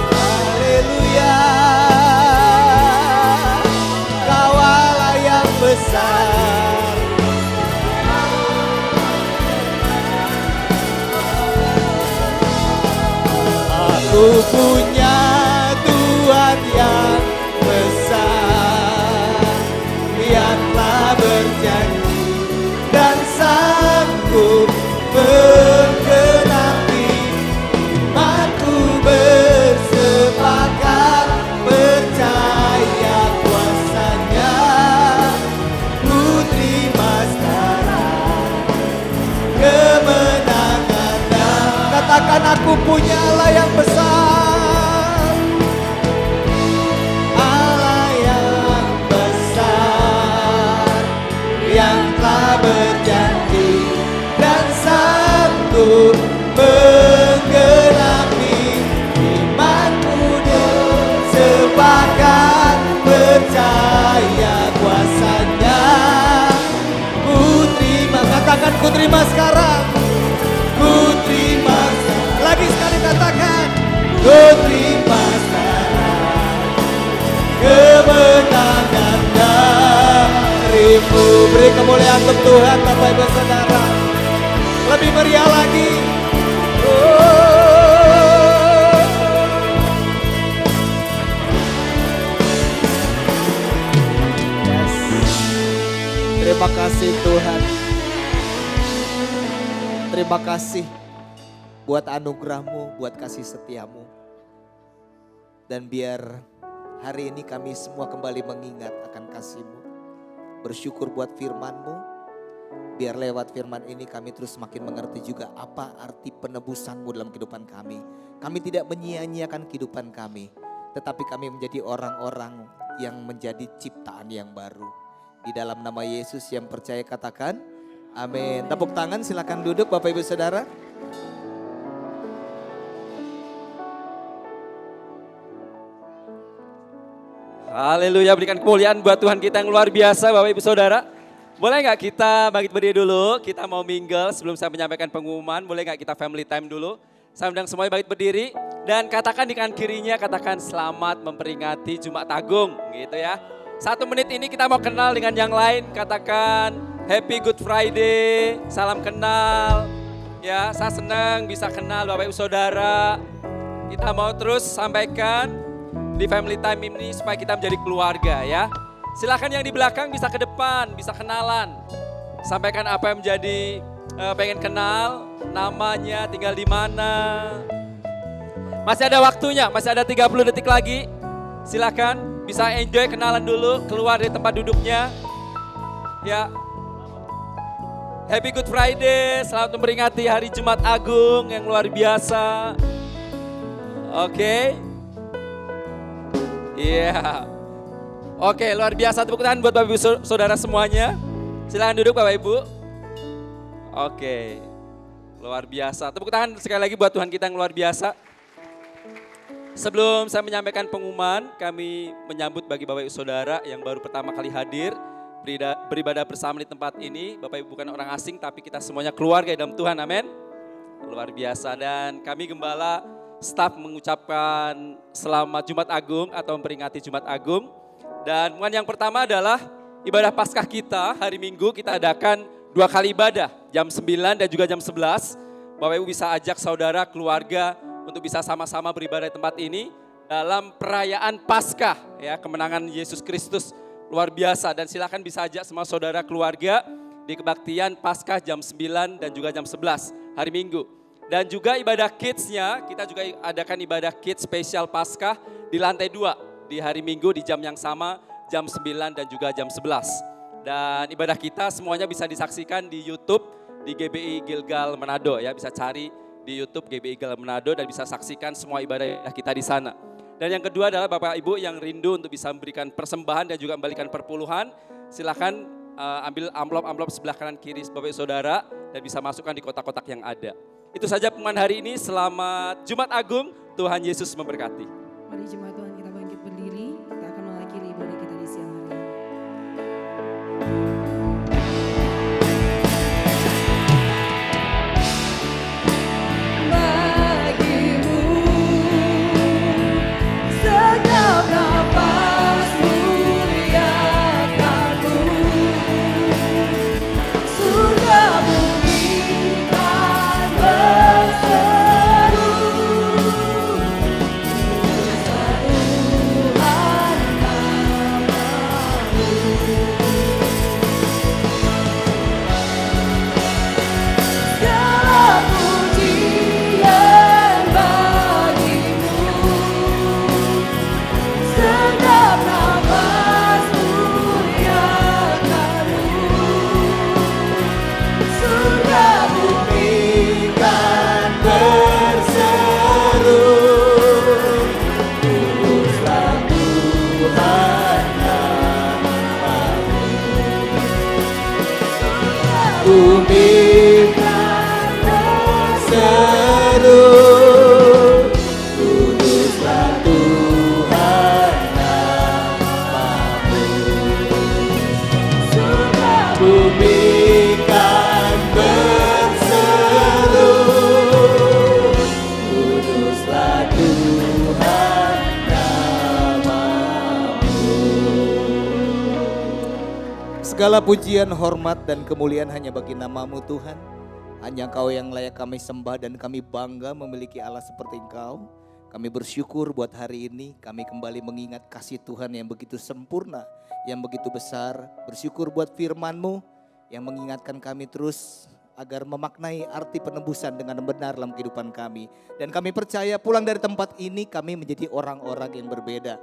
Speaker 3: Haleluya. Kau Allah yang besar. Aku punya Tuhan yang besar, yang telah berjanji dan sanggup menggenapi imanku, bersepakat percaya kuasa-Nya. Ku terima sekarang kemenangan. Katakan, aku punya Allah yang besar. Aku terima sekarang. Ku terima sekarang. Lagi sekali katakan. Ku terima sekarang. Kemenangan darimu. Beri kemuliaan untuk Tuhan Bapak Ibu Saudara. Lebih meriah lagi. Yes. Terima kasih Tuhan. Terima kasih buat anugerah-Mu, buat kasih setia-Mu. Dan biar hari ini kami semua kembali mengingat akan kasih-Mu. Bersyukur buat firman-Mu. Biar lewat firman ini kami terus semakin mengerti juga apa arti penebusan-Mu dalam kehidupan kami. Kami tidak menyia-nyiakan kehidupan kami. Tetapi kami menjadi orang-orang yang menjadi ciptaan yang baru. Di dalam nama Yesus yang percaya katakan amin. Tepuk tangan, silakan duduk Bapak Ibu Saudara.
Speaker 4: Haleluya, berikan kemuliaan buat Tuhan kita yang luar biasa Bapak Ibu Saudara. Boleh gak kita bangkit berdiri dulu, kita mau mingle sebelum saya menyampaikan pengumuman. Boleh gak kita family time dulu. Saya undang semuanya bangkit berdiri dan katakan di kanan kirinya, katakan selamat memperingati Jumat Agung gitu ya. 1 menit ini kita mau kenal dengan yang lain, katakan Happy Good Friday, salam kenal. Ya, saya senang bisa kenal Bapak Ibu Saudara. Kita mau terus sampaikan di family time ini supaya kita menjadi keluarga ya. Silakan yang di belakang bisa ke depan, bisa kenalan. Sampaikan apa yang menjadi pengen kenal, namanya, tinggal di mana. Masih ada waktunya, masih ada 30 detik lagi. Silakan, bisa enjoy kenalan dulu, keluar dari tempat duduknya. Ya. Happy Good Friday, selamat memperingati hari Jumat Agung yang luar biasa. Oke. Iya. Oke, luar biasa, tepuk tangan buat Bapak Ibu Saudara semuanya. Silakan duduk Bapak Ibu. Oke, luar biasa. Tepuk tangan sekali lagi buat Tuhan kita yang luar biasa. Sebelum saya menyampaikan pengumuman, kami menyambut bagi Bapak Ibu Saudara yang baru pertama kali hadir beribadah bersama di tempat ini. Bapak Ibu bukan orang asing, tapi kita semuanya keluarga dalam Tuhan, amin. Luar biasa, dan kami gembala staf mengucapkan selamat Jumat Agung atau memperingati Jumat Agung. Dan yang pertama adalah ibadah Paskah kita hari Minggu kita adakan 2 kali ibadah, jam 9 dan juga jam 11. Bapak Ibu bisa ajak saudara, keluarga untuk bisa sama-sama beribadah di tempat ini dalam perayaan Paskah ya, kemenangan Yesus Kristus luar biasa. Dan silakan bisa ajak semua saudara keluarga di kebaktian Paskah jam 9 dan juga jam 11 hari Minggu. Dan juga ibadah kids-nya, kita juga adakan ibadah kids spesial Paskah di lantai 2. Di hari Minggu di jam yang sama, jam 9 dan juga jam 11. Dan ibadah kita semuanya bisa disaksikan di YouTube, di GBI Gilgal Manado ya. Bisa cari di YouTube GBI Gilgal Manado dan bisa saksikan semua ibadah kita di sana. Dan yang kedua adalah Bapak Ibu yang rindu untuk bisa memberikan persembahan dan juga memberikan perpuluhan. Silakan ambil amplop-amplop sebelah kanan kiri Bapak Ibu Saudara dan bisa masukkan di kotak-kotak yang ada. Itu saja pengumuman hari ini. Selamat Jumat Agung, Tuhan Yesus memberkati.
Speaker 1: Mari jemaat Tuhan kita bangkit berdiri, kita akan mengakhiri ibadah kita di siang hari ini. Bagimu setiap nafas muliakanmu, surga bumi kan berseru. Bumi kan berseru, kuduslah Tuhan namamu. Bumi kan berseru.
Speaker 3: Segala pujian, hormat, dan kemuliaan hanya bagi nama-Mu Tuhan. Hanya Engkau yang layak kami sembah dan kami bangga memiliki Allah seperti Engkau. Kami bersyukur buat hari ini kami kembali mengingat kasih Tuhan yang begitu sempurna, yang begitu besar. Bersyukur buat firman-Mu yang mengingatkan kami terus agar memaknai arti penebusan dengan benar dalam kehidupan kami. Dan kami percaya pulang dari tempat ini kami menjadi orang-orang yang berbeda.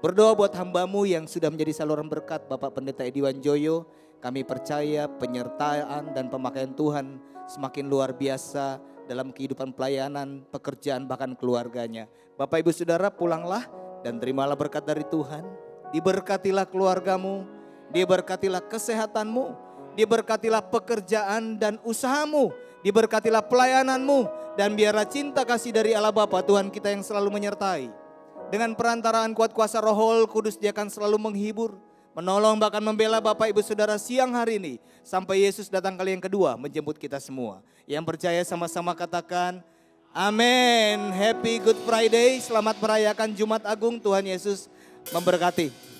Speaker 3: Berdoa buat hamba-Mu yang sudah menjadi saluran berkat, Bapak Pendeta Edi Wanjoyo. Kami percaya penyertaan dan pemakaian Tuhan semakin luar biasa dalam kehidupan pelayanan, pekerjaan, bahkan keluarganya. Bapak Ibu Saudara, pulanglah dan terimalah berkat dari Tuhan. Diberkatilah keluargamu, diberkatilah kesehatanmu, diberkatilah pekerjaan dan usahamu, diberkatilah pelayananmu, dan biarlah cinta kasih dari Allah Bapa Tuhan kita yang selalu menyertai. Dengan perantaraan kuat kuasa Roh Kudus, Dia akan selalu menghibur, menolong, bahkan membela Bapak Ibu Saudara siang hari ini sampai Yesus datang kali yang kedua menjemput kita semua. Yang percaya sama-sama katakan amin. Happy Good Friday, selamat merayakan Jumat Agung, Tuhan Yesus memberkati.